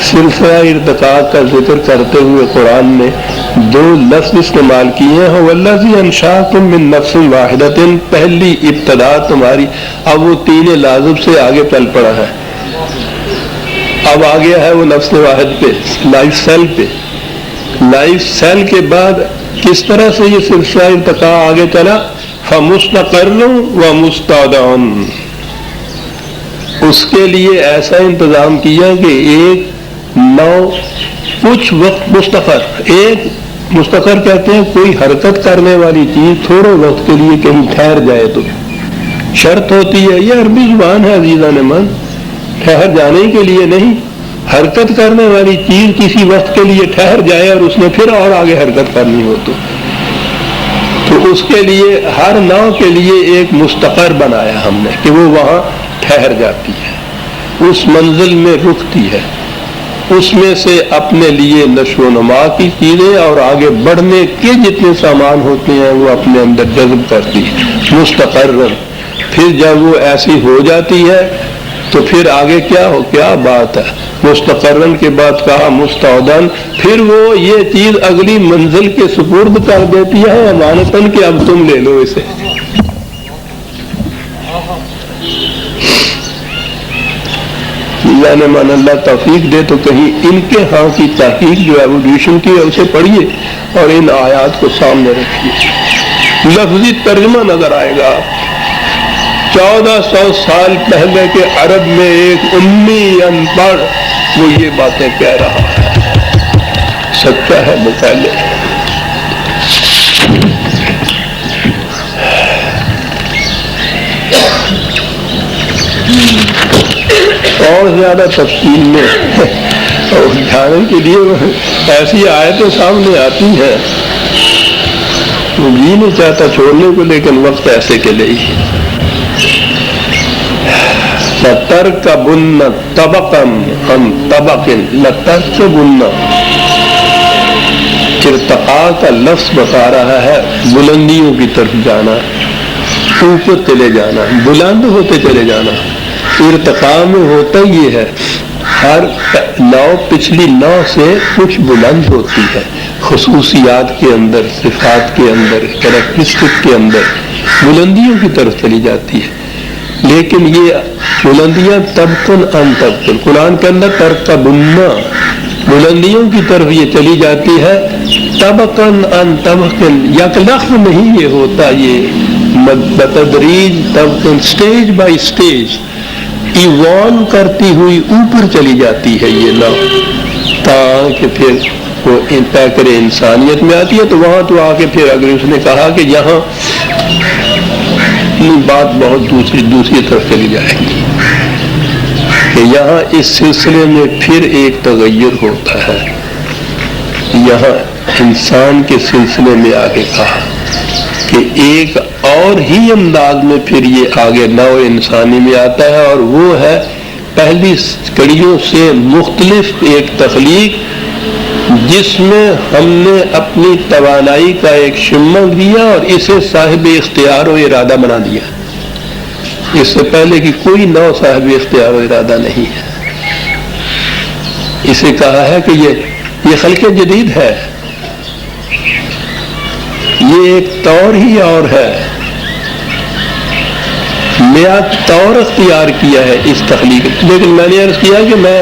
سلسلہ ارتقاء کا ذکر کرتے ہوئے قرآن نے دو لفظ استعمال کیے ہیں، والذی انشاکم من نفس واحدۃ، پہلی ابتدا تمہاری، اب وہ تین لازم سے آگے چل پڑا ہے، اب آ گیا ہے وہ نفس واحد پہ، لائف سیل پہ۔ لائف سیل کے بعد کس طرح سے یہ سلسلہ ارتقاء آگے چلا؟ فمستقر ومستودع، اس کے لیے ایسا انتظام کیا کہ ایک نو کچھ وقت مستقر، ایک مستقر کہتے ہیں کوئی حرکت کرنے والی چیز تھوڑے وقت کے لیے کہیں ٹھہر جائے تو شرط ہوتی ہے، یہ عربی زبان ہے عزیزان من، ٹھہر جانے کے لیے نہیں، حرکت کرنے والی چیز کسی وقت کے لیے ٹھہر جائے اور اس نے پھر اور آگے حرکت کرنی ہو تو اس کے لیے ہر نو کے لیے ایک مستقر بنایا ہم نے کہ وہ وہاں ٹھہر جاتی ہے، اس منزل میں رکتی ہے، اس میں سے اپنے لیے نشو و نما کی چیزیں اور آگے بڑھنے کے جتنے سامان ہوتے ہیں وہ اپنے اندر جذب کرتی ہے مستقرن۔ پھر جب وہ ایسی ہو جاتی ہے تو پھر آگے کیا بات ہے؟ مستقرن کے بعد کہا مستودعن، پھر وہ یہ چیز اگلی منزل کے سپرد کر دیتی ہے امانتاً کہ اب تم لے لو اسے۔ یعنی من اللہ توفیق دے تو کہیں ان کے ہاں کی تحقیق جو ایوولوشن کی ہے اسے پڑھیے اور ان آیات کو سامنے رکھیے، لفظی ترجمہ نظر آئے گا۔ 1400 سال پہلے کے عرب میں ایک امی ان پڑھ وہ یہ باتیں کہہ رہا ہے، سچا ہے وہ پہلے۔ اور زیادہ تفصیل میں اٹھانے کے لیے ایسی آیتیں سامنے آتی ہیں وہ جی نہیں چاہتا چھوڑنے کو، لیکن وقت ایسے کے لیے لَتَرْكَبُنَّ طَبَقًا عَنْ طَبَقٍ، لَتَرْكَبُنَّ ارتقاء کا لفظ بتا رہا ہے بلندیوں کی طرف جانا، اوپر چلے جانا، بلند ہوتے چلے جانا۔ ارتقاء میں ہوتا یہ ہے ہر نو پچھلی نو سے کچھ بلند ہوتی ہے، خصوصیات کے اندر، صفات کے اندر، کریکٹرسٹک کے اندر بلندیوں کی طرف چلی جاتی ہے۔ لیکن یہ بلندیاں طبقن عن طبقن، قرآن کے اندر ترکبن، بلندیوں کی طرف یہ چلی جاتی ہے طبقن عن طبقن، یک لفظ نہیں یہ ہوتا، یہ بتدریج طبقن، سٹیج بائی سٹیج ایوالو کرتی ہوئی اوپر چلی جاتی ہے یہ نو، تاکہ پھر وہ پیکر انسانیت میں آتی ہے۔ تو وہاں تو آ کے پھر اگر اس نے کہا کہ یہاں بات بہت دوسری طرف چلی جائے گی کہ یہاں اس سلسلے میں پھر ایک تغیر ہوتا ہے۔ یہاں انسان کے سلسلے میں آگے کہا کہ ایک اور ہی انداز میں پھر یہ آگے نو انسانی میں آتا ہے، اور وہ ہے پہلی کڑیوں سے مختلف ایک تخلیق جس میں ہم نے اپنی توانائی کا ایک شمع دیا اور اسے صاحب اختیار و ارادہ بنا دیا۔ اس سے پہلے کی کوئی نو صاحب اختیار و ارادہ نہیں ہے۔ اسے کہا ہے کہ یہ خلق جدید ہے، یہ ایک طور ہی اور ہے، نیا طور اختیار کیا ہے اس تخلیق۔ لیکن میں نے عرض کیا کہ میں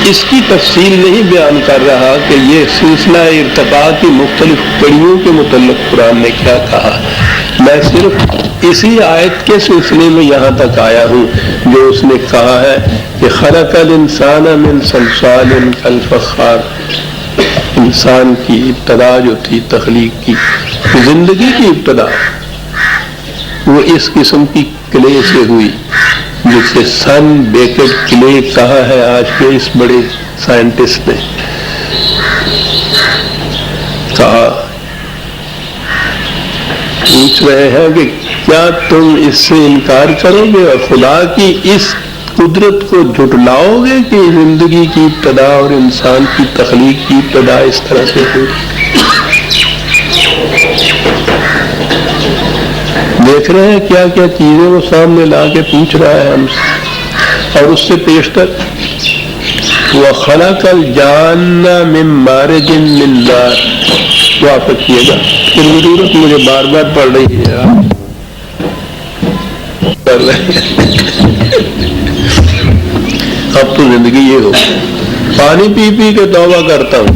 اس کی تفصیل نہیں بیان کر رہا کہ یہ سلسلہ ارتقاء کی مختلف کڑیوں کے متعلق قرآن نے کیا کہا، میں صرف اسی آیت کے سلسلے میں یہاں تک آیا ہوں جو اس نے کہا ہے کہ خلق الانسان من صلصال کالفخار، انسان کی ابتدا جو تھی تخلیق کی، زندگی کی ابتدا وہ اس قسم کی کلے سے ہوئی جسے سن بیکڈ کلے کہا ہے آج کے اس بڑے سائنٹسٹ نے۔ کہا، پوچھ رہے ہیں کہ کیا تم اس سے انکار کرو گے اور خدا کی اس قدرت کو جھٹلاؤ گے کہ زندگی کی ابتدا اور انسان کی تخلیق کی ابتدا اس طرح سے ہوئی؟ دیکھ رہے ہیں کیا کیا چیزیں وہ سامنے لا کے پوچھ رہا ہے ہم سے، اور اس سے پیشتر وَخَلَقَ الْجَانَّ مِن مَارِجٍ مِّن نَارٍ، واپس کیے گا، پھر ضرورت مجھے بار بار پڑھ رہی ہے، پڑھ رہے ہیں۔ اب تو زندگی یہ ہو، پانی پی پی کے توبہ کرتا ہوں،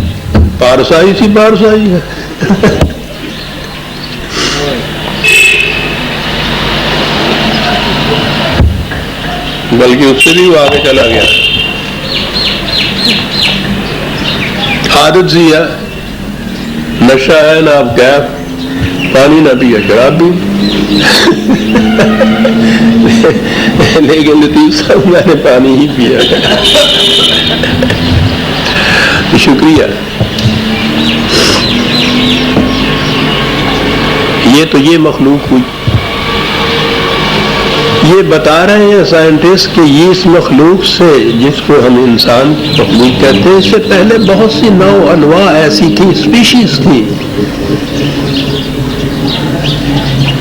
پارسائی سی پارسائی ہے۔ بلکہ اس سے بھی وہ آگے چلا گیا، عادت سی ہے، نشہ ہے نہ اب کیف، پانی نہ پیا شراب بھی، لیکن لطیف صاحب میں نے پانی ہی پیا۔ شکریہ۔ یہ تو یہ مخلوق ہوئی، یہ بتا رہے ہیں سائنٹسٹ کہ یہ اس مخلوق سے، جس کو ہم انسان کی مخلوق کہتے ہیں، اس سے پہلے بہت سی نوع انواع ایسی تھی، اسپیشیز تھی،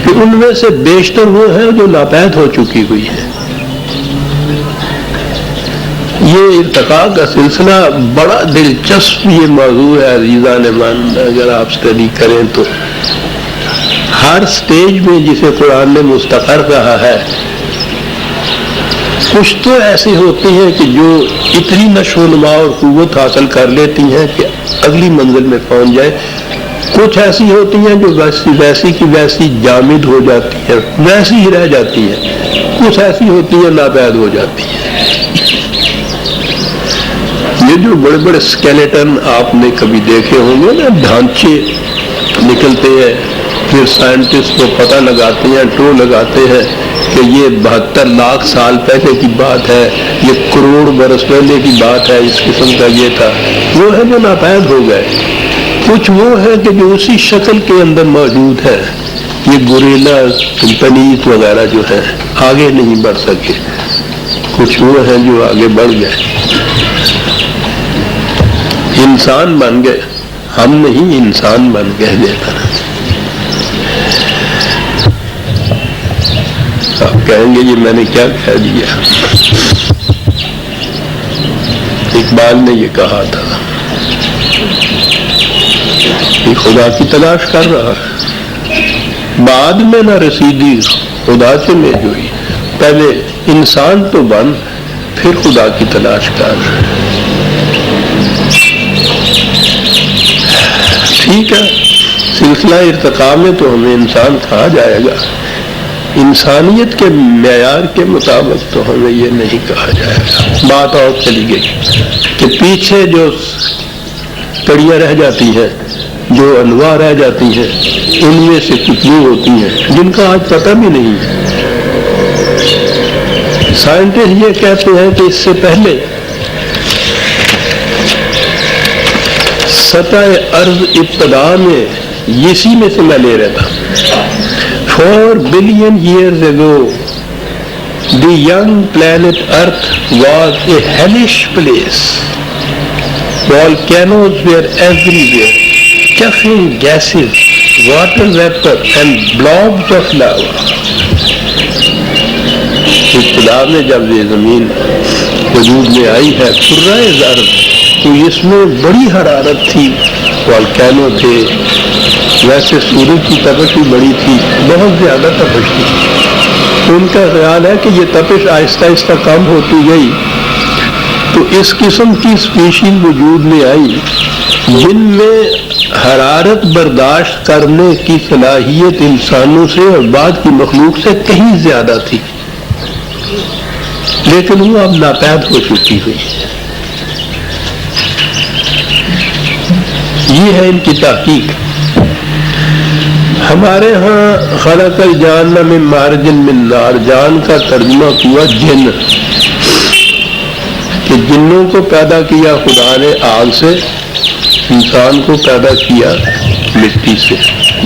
کہ ان میں سے بیشتر وہ ہیں جو ناپید ہو چکی ہوئی ہیں۔ یہ ارتقاء کا سلسلہ بڑا دلچسپ یہ موضوع ہے عزیزان من، اگر آپ اسٹڈی کریں تو ہر سٹیج میں جسے قرآن نے مستقر کہا ہے، کچھ تو ایسی ہوتی ہیں کہ جو اتنی نشو و نما اور قوت حاصل کر لیتی ہیں کہ اگلی منزل میں پہنچ جائے، کچھ ایسی ہوتی ہیں جو ویسی کی ویسی جامد ہو جاتی ہیں، ویسی ہی رہ جاتی ہیں، کچھ ایسی ہوتی ہیں ناپید ہو جاتی ہیں۔ یہ جو بڑے بڑے اسکیلیٹن آپ نے کبھی دیکھے ہوں گے نا، ڈھانچے نکلتے ہیں، پھر سائنٹسٹ کو پتہ لگاتے ہیں، ٹو لگاتے ہیں کہ یہ 72 لاکھ سال پہلے کی بات ہے، یہ کروڑ برس پہلے کی بات ہے، اس قسم کا یہ تھا، وہ ہے جو ناپید ہو گئے۔ کچھ وہ ہے کہ جو اسی شکل کے اندر موجود ہے، یہ گوریلا پنیت وغیرہ جو ہے آگے نہیں بڑھ سکے، کچھ وہ ہیں جو آگے بڑھ گئے، انسان بن گئے، ہم نہیں انسان بن گئے۔ دیتا آپ کہیں گے یہ میں نے کیا کہہ دیا؟ اقبال نے یہ کہا تھا کہ خدا کی تلاش کر رہا ہے، بعد میں نہ رسیدی خدا سے میں جوئی، پہلے انسان تو بن پھر خدا کی تلاش کر۔ ٹھیک ہے، سلسلہ ارتقاء میں تو ہمیں انسان کہا جائے گا، انسانیت کے معیار کے مطابق تو ہمیں یہ نہیں کہا جائے گا۔ بات اور چلی گئی کہ پیچھے جو کڑیاں رہ جاتی ہیں، جو انواع رہ جاتی ہیں، ان میں سے کچھ وہ ہوتی ہیں جن کا آج پتہ بھی نہیں ہے۔ سائنٹسٹ یہ کہتے ہیں کہ اس سے پہلے سطح ارض ابتدا میں، اسی میں سے میں لے رہا تھا، 4 billion years ago, the young planet Earth was a hellish place. Volcanoes were everywhere, puffing gases, water vapor and blobs of lava. ابتدا میں جب یہ زمین وجود میں آئی ہے کرۂ ارض، تو اس میں بڑی حرارت تھی، والکینو تھے، ویسے سورج کی تپش بھی بڑی تھی، بہت زیادہ تپش تھی۔ تو ان کا خیال ہے کہ یہ تپش آہستہ آہستہ کم ہوتی گئی، تو اس قسم کی اسپیشیز وجود میں آئی جن میں حرارت برداشت کرنے کی صلاحیت انسانوں سے اور بعد کی مخلوق سے کہیں زیادہ تھی، لیکن وہ اب ناپید ہو چکی ہوئی۔ یہ ہے ان کی تحقیق۔ ہمارے ہاں خلق الجان من مارج من نار، جان کا ترجمہ ہوا جن، کہ جنوں کو پیدا کیا خدا نے آگ سے، انسان کو پیدا کیا مٹی سے،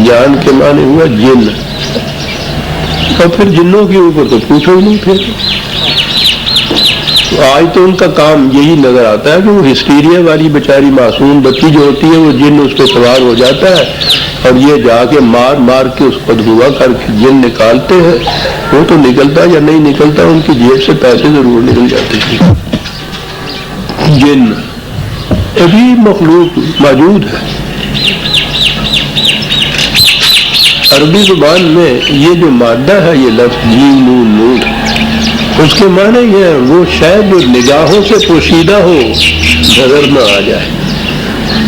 جان کے معنی ہوا جن، اور پھر جنوں کے اوپر تو پوچھو ہی نہیں پھر۔ آج تو ان کا کام یہی نظر آتا ہے کہ وہ ہسٹیریا والی بیچاری معصوم بچی جو ہوتی ہے وہ جن اس پہ سوار ہو جاتا ہے اور یہ جا کے مار مار کے اس کو دھوا کر کے جن نکالتے ہیں، وہ تو نکلتا یا نہیں نکلتا، ان کی جیب سے پیسے ضرور نکل جاتے ہیں۔ جن ابھی مخلوق موجود ہے۔ عربی زبان میں یہ جو مادہ ہے، یہ لفظ جیم نون نون، اس کے معنی یہ ہے وہ شاید جو نگاہوں سے پوشیدہ ہو، نظر نہ آ جائے۔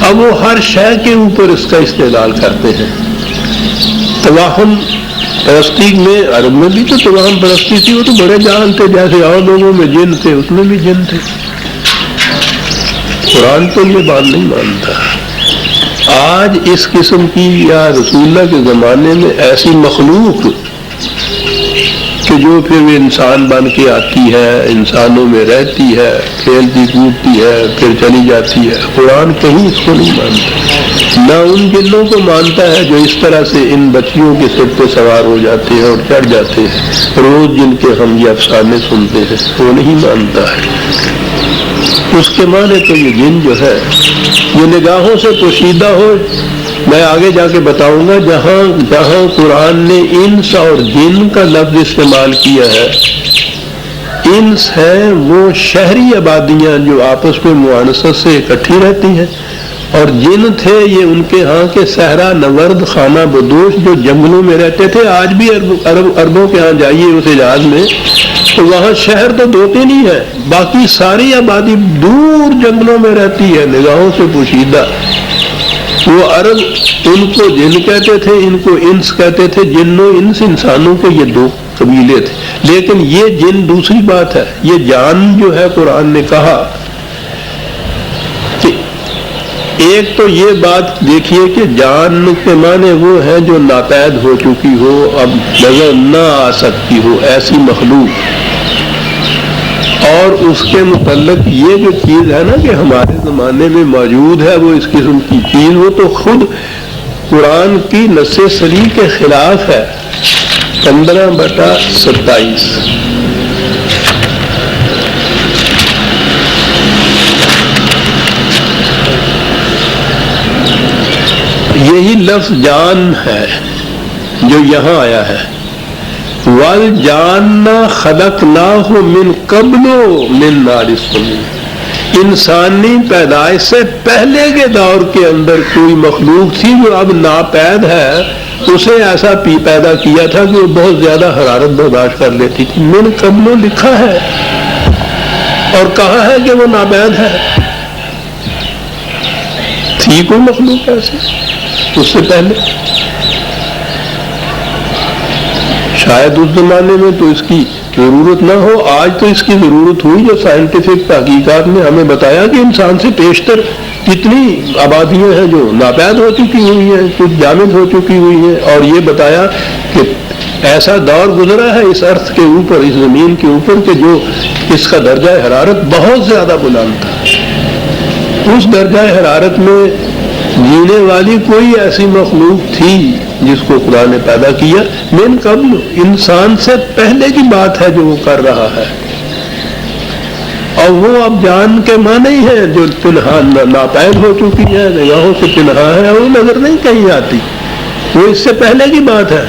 اب وہ ہر شے کے اوپر اس کا استعمال کرتے ہیں۔ توہم پرستی میں، عرب میں بھی تو توہم پرستی تھی، وہ تو بڑے جان تھے، جیسے اور لوگوں میں جن تھے اس میں بھی جن تھے۔ قرآن تو یہ بات نہیں مانتا۔ آج اس قسم کی یا رسول اللہ کے زمانے میں ایسی مخلوق کہ جو پھر انسان بن کے آتی ہے، انسانوں میں رہتی ہے، کھیلتی کودتی ہے، پھر چلی جاتی ہے، قرآن کہیں اس کو نہیں مانتا۔ نہ ان جنوں کو مانتا ہے جو اس طرح سے ان بچیوں کے سر پہ سوار ہو جاتے ہیں اور چڑھ جاتے ہیں، روز جن کے ہم یہ افسانے سنتے ہیں، وہ نہیں مانتا ہے۔ اس کے معنی تو یہ جن جو ہے یہ نگاہوں سے پوشیدہ ہو۔ میں آگے جا کے بتاؤں گا جہاں جہاں قرآن نے انس اور جن کا لفظ استعمال کیا ہے، انس ہے وہ شہری آبادیاں جو آپس میں معانست سے اکٹھی رہتی ہیں، اور جن تھے یہ ان کے ہاں کے صحرا نورد خانہ بدوش جو جنگلوں میں رہتے تھے۔ آج بھی عربوں کے ہاں جائیے اس حجاز میں تو وہاں شہر تو دو تین ہی ہے، باقی ساری آبادی دور جنگلوں میں رہتی ہے، نگاہوں سے پوشیدہ۔ وہ عرب ان کو جن کہتے تھے، ان کو انس کہتے تھے۔ جن و انس انسانوں کے یہ دو قبیلے تھے، لیکن یہ جن دوسری بات ہے۔ یہ جان جو ہے قرآن نے کہا کہ ایک تو یہ بات دیکھیے کہ جان کے معنی وہ ہے جو ناپید ہو چکی ہو، اب نظر نہ آ سکتی ہو، ایسی مخلوق۔ اور اس کے متعلق یہ جو چیز ہے نا کہ ہمارے زمانے میں موجود ہے وہ اس قسم کی چیز، وہ تو خود قرآن کی نص صریح کے خلاف ہے۔ 15/27 یہی لفظ جان ہے جو یہاں آیا ہے۔ وَالْجَانَّ خَلَقْنَاهُ مِنْ قَبْلُ مِنْ نَارِ السَّمُومِ، انسانی پیدائش سے پہلے کے دور کے اندر کوئی مخلوق تھی جو اب ناپید ہے، اسے ایسا پیدا کیا تھا کہ وہ بہت زیادہ حرارت برداشت کر لیتی تھی۔ من قبل لکھا ہے اور کہا ہے کہ وہ ناپید ہے۔ تھی کوئی مخلوق ایسے اس سے پہلے؟ شاید اس زمانے میں تو اس کی ضرورت نہ ہو، آج تو اس کی ضرورت ہوئی جو سائنٹیفک تحقیقات نے ہمیں بتایا کہ انسان سے پیشتر کتنی آبادیاں ہیں جو ناپید ہو چکی ہوئی ہیں، کچھ جامد ہو چکی ہوئی ہیں، اور یہ بتایا کہ ایسا دور گزرا ہے اس ارتھ کے اوپر، اس زمین کے اوپر، کہ جو اس کا درجہ حرارت بہت زیادہ بلند تھا۔ اس درجہ حرارت میں جینے والی کوئی ایسی مخلوق تھی جس کو خدا نے پیدا کیا من قبل، انسان سے پہلے کی بات ہے جو وہ کر رہا ہے۔ اور وہ اب جان کے معنی ہی ہے جو تنہا ناپید ہو چکی ہے، نگاہوں سے تنہا ہے، وہ نظر نہیں کہیں آتی، وہ اس سے پہلے کی بات ہے،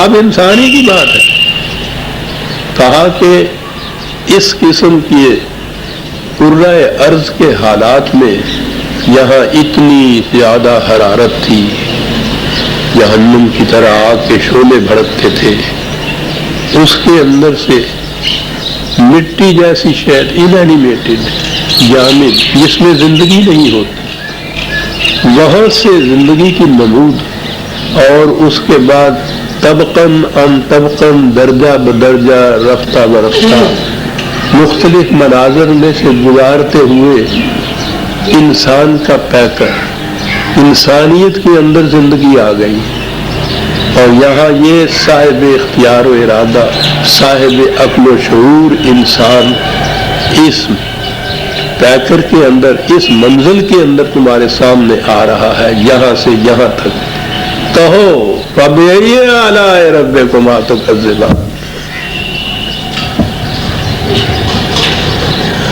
اب انسانی کی بات ہے۔ کہا کہ اس قسم کی قرۂ ارض کے حالات میں یہاں اتنی زیادہ حرارت تھی، جہنم کی طرح آگ کے شعلے بھڑکتے تھے، اس کے اندر سے مٹی جیسی شید انینیمیٹڈ جامد جس میں زندگی نہیں ہوتی، وہاں سے زندگی کی نمود، اور اس کے بعد طبقاً ان طبقاً درجہ بدرجہ رفتہ برفتہ مختلف مناظر میں سے گزارتے ہوئے انسان کا پیکر، انسانیت کے اندر زندگی آ گئی۔ اور یہاں یہ صاحب اختیار و ارادہ، صاحب عقل و شعور انسان اس پیکر کے اندر اس منزل کے اندر تمہارے سامنے آ رہا ہے، یہاں سے یہاں تک. کہو فَبِأَيِّ آلَاءِ رَبِّكُمَا تُكَذِّبَانِ.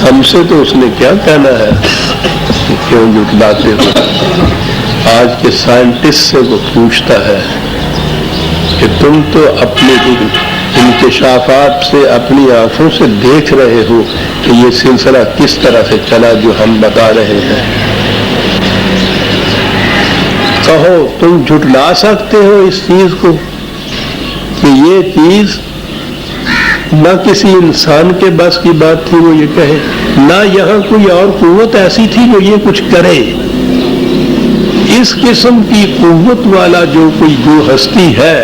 ہم سے تو اس نے کیا کہنا ہے کہ کیوں جھٹلاتے ہو. آج کے سائنٹسٹ سے وہ پوچھتا ہے کہ تم تو اپنے انکشافات سے اپنی آنکھوں سے دیکھ رہے ہو کہ یہ سلسلہ کس طرح سے چلا جو ہم بتا رہے ہیں. کہو تم جھٹلا سکتے ہو اس چیز کو کہ یہ چیز نہ کسی انسان کے بس کی بات تھی وہ یہ کہے، نہ یہاں کوئی اور قوت ایسی تھی جو یہ کچھ کرے. اس قسم کی قوت والا جو کوئی جو ہستی ہے،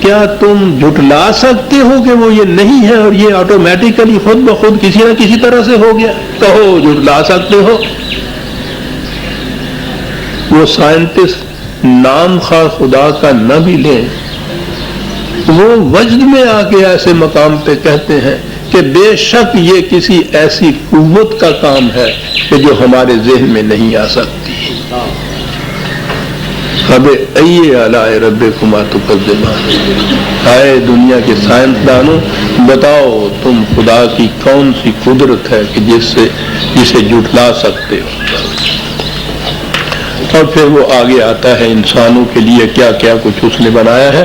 کیا تم جھٹلا سکتے ہو کہ وہ یہ نہیں ہے اور یہ آٹومیٹیکلی خود بخود کسی نہ کسی طرح سے ہو گیا؟ کہو جھٹلا سکتے ہو. وہ سائنٹسٹ نام خواہ خدا کا نہ بھی لیں، وہ وجد میں آ کے ایسے مقام پہ کہتے ہیں کہ بے شک یہ کسی ایسی قوت کا کام ہے کہ جو ہمارے ذہن میں نہیں آ سکتی. فَبِأَيِّ آلَاءِ رَبِّكُمَا تُكَذِّبَانِ. آئے دنیا کے سائنسدانوں، بتاؤ تم خدا کی کون سی قدرت ہے کہ جسے جھٹلا سکتے ہو. اور پھر وہ آگے آتا ہے انسانوں کے لیے کیا کیا کچھ اس نے بنایا ہے.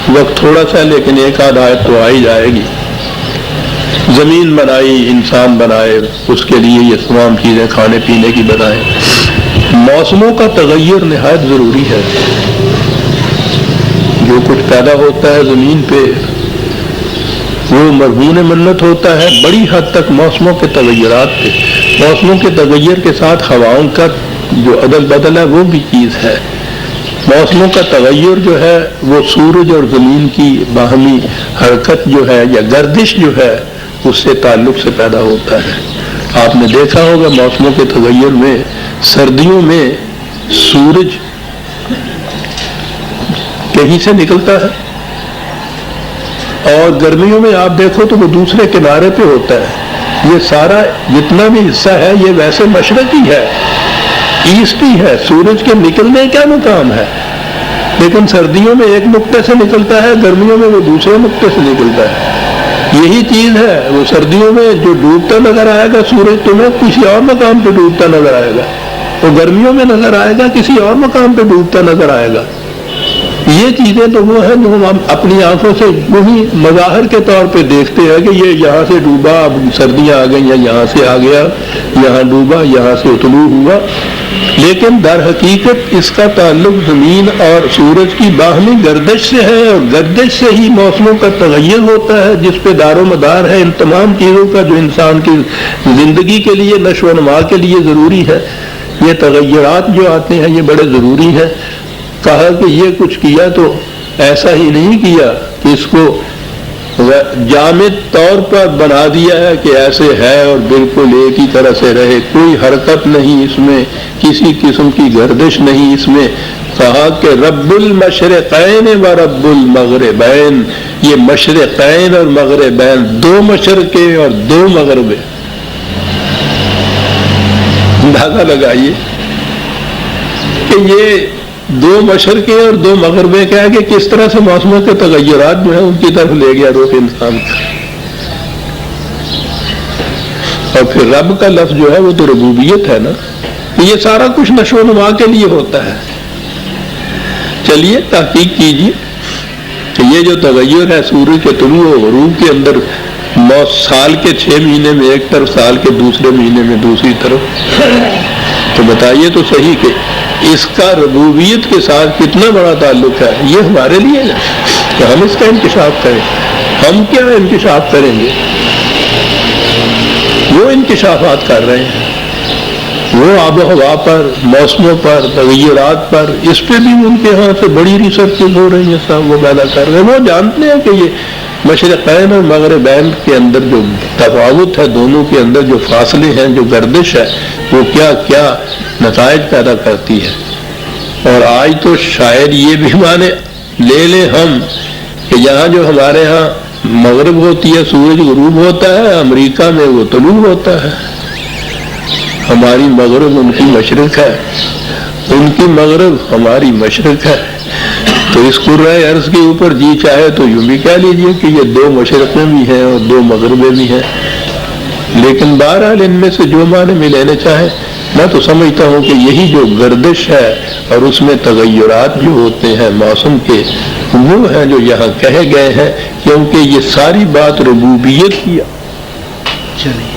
وقت تھوڑا سا لیکن ایک آدھ آیت تو آ ہی جائے گی. زمین بنائی، انسان بنائے، اس کے لیے یہ تمام چیزیں کھانے پینے کی بنائیں. موسموں کا تغیر نہایت ضروری ہے. جو کچھ پیدا ہوتا ہے زمین پہ وہ مرہون منت ہوتا ہے بڑی حد تک موسموں کے تغیرات پہ. موسموں کے تغیر کے ساتھ ہواؤں کا جو عدل بدل ہے وہ بھی چیز ہے. موسموں کا تغیر جو ہے وہ سورج اور زمین کی باہمی حرکت جو ہے یا گردش جو ہے اس سے تعلق سے پیدا ہوتا ہے. آپ نے دیکھا ہوگا موسموں کے تغیر میں سردیوں میں سورج کہیں سے نکلتا ہے اور گرمیوں میں آپ دیکھو تو وہ دوسرے کنارے پہ ہوتا ہے. یہ سارا جتنا بھی حصہ ہے یہ ویسے مشرقی ہے، ایسٹی ہے. سورج کے نکلنے کا مقام ہے لیکن سردیوں میں ایک نقطے سے نکلتا ہے، گرمیوں میں وہ دوسرے نقطے سے نکلتا ہے. یہی چیز ہے، وہ سردیوں میں جو ڈوبتا نظر آئے گا سورج تمہیں کسی اور مقام پہ ڈوبتا نظر آئے گا، وہ گرمیوں میں نظر آئے گا کسی اور مقام پہ ڈوبتا نظر آئے گا. یہ چیزیں تو وہ ہیں جو ہم اپنی آنکھوں سے وہی مظاہر کے طور پہ دیکھتے ہیں کہ یہ یہاں سے ڈوبا، اب سردیاں آ گئیں، یا یہاں سے آ گیا، یہاں ڈوبا، یہاں سے طلوع ہوا. لیکن در حقیقت اس کا تعلق زمین اور سورج کی باہمی گردش سے ہے، اور گردش سے ہی موسموں کا تغیر ہوتا ہے جس پہ دار و مدار ہے ان تمام چیزوں کا جو انسان کی زندگی کے لیے، نشو و نما کے لیے ضروری ہے. یہ تغیرات جو آتے ہیں یہ بڑے ضروری ہیں. کہا کہ یہ کچھ کیا تو ایسا ہی نہیں کیا کہ اس کو جامد طور پر بنا دیا ہے کہ ایسے ہے اور بالکل ایک ہی طرح سے رہے، کوئی حرکت نہیں اس میں، کسی قسم کی گردش نہیں اس میں. کہا کہ رب المشرقین و رب المغربین، یہ مشرقین اور مغربین، دو مشرقے اور دو مغربے. اندازہ لگائیے کہ یہ دو مشرقے اور دو مغربے کیا ہے کہ کس طرح سے موسموں کے تغیرات جو ہیں ان کی طرف لے گیا روح انسان کا. اور پھر رب کا لفظ جو ہے وہ تو ربوبیت ہے نا، یہ سارا کچھ نشو و نما کے لیے ہوتا ہے. چلیے تحقیق کیجیے کہ یہ جو تغیر ہے سورج کے طلوع و غروب کے اندر، سال کے 6 مہینے میں ایک طرف، سال کے دوسرے مہینے میں دوسری طرف، تو بتائیے تو صحیح کہ اس کا ربوبیت کے ساتھ کتنا بڑا تعلق ہے. یہ ہمارے لیے ہے کہ ہم اس کا انکشاف کریں. ہم کیا انکشاف کریں گے؟ وہ انکشافات کر رہے ہیں، وہ آب و ہوا پر، موسموں پر، تغیرات پر، اس پہ بھی ان کے ہاں سے بڑی ریسرچز ہو رہی ہیں. صاحب وہ پیدا کر رہے ہیں. وہ جانتے ہیں کہ یہ مشرقین اور مغربین کے اندر جو تفاوت ہے، دونوں کے اندر جو فاصلے ہیں، جو گردش ہے، وہ کیا کیا نتائج پیدا کرتی ہے. اور آج تو شاید یہ بھی مانے لے لیں ہم کہ یہاں جو ہمارے ہاں مغرب ہوتی ہے، سورج غروب ہوتا ہے، امریکہ میں وہ طلوع ہوتا ہے. ہماری مغرب ان کی مشرق ہے، ان کی مغرب ہماری مشرق ہے، تو اس قرۂ ارض کے اوپر جی چاہے تو یوں بھی کہہ لیجئے کہ یہ دو مشرقیں بھی ہیں اور دو مغربیں بھی ہیں، لیکن بہرحال ان میں سے جو معنی میں لینے چاہیں، میں تو سمجھتا ہوں کہ یہی جو گردش ہے اور اس میں تغیرات جو ہوتے ہیں موسم کے، وہ ہیں جو یہاں کہے گئے ہیں، کیونکہ یہ ساری بات ربوبیت کی۔ چلیے،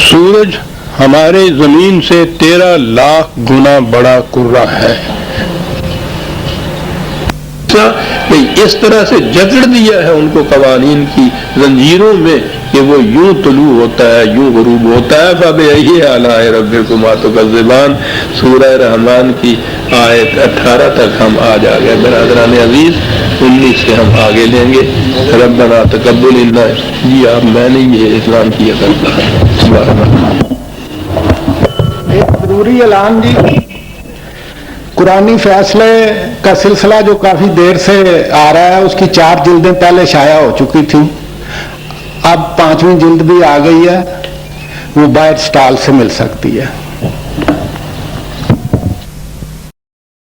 سورج ہمارے زمین سے 13 لاکھ گنا بڑا کرہ ہے، کہ اس طرح سے جکڑ دیا ہے ان کو قوانین کی زنجیروں میں کہ وہ یوں طلوع ہوتا ہے یوں غروب ہوتا ہے۔ فَبِأَيِّ آلَاءِ رَبِّكُمَا تُكَذِّبَانِ، سورہ رحمان کی آیت 18 تک ہم آج آ گئے برادران عزیز، 19 سے ہم آگے لیں گے۔ ربنا تقبل منا، جی آپ میں نے یہ اعلان کیا کرتا ایک ضروری اعلان جی، قرآنی فیصلے کا سلسلہ جو کافی دیر سے آ رہا ہے، اس کی 4 جلدیں پہلے شائع ہو چکی تھیں، اب 5ویں جلد بھی آ گئی ہے، وہ باہر سٹال سے مل سکتی ہے۔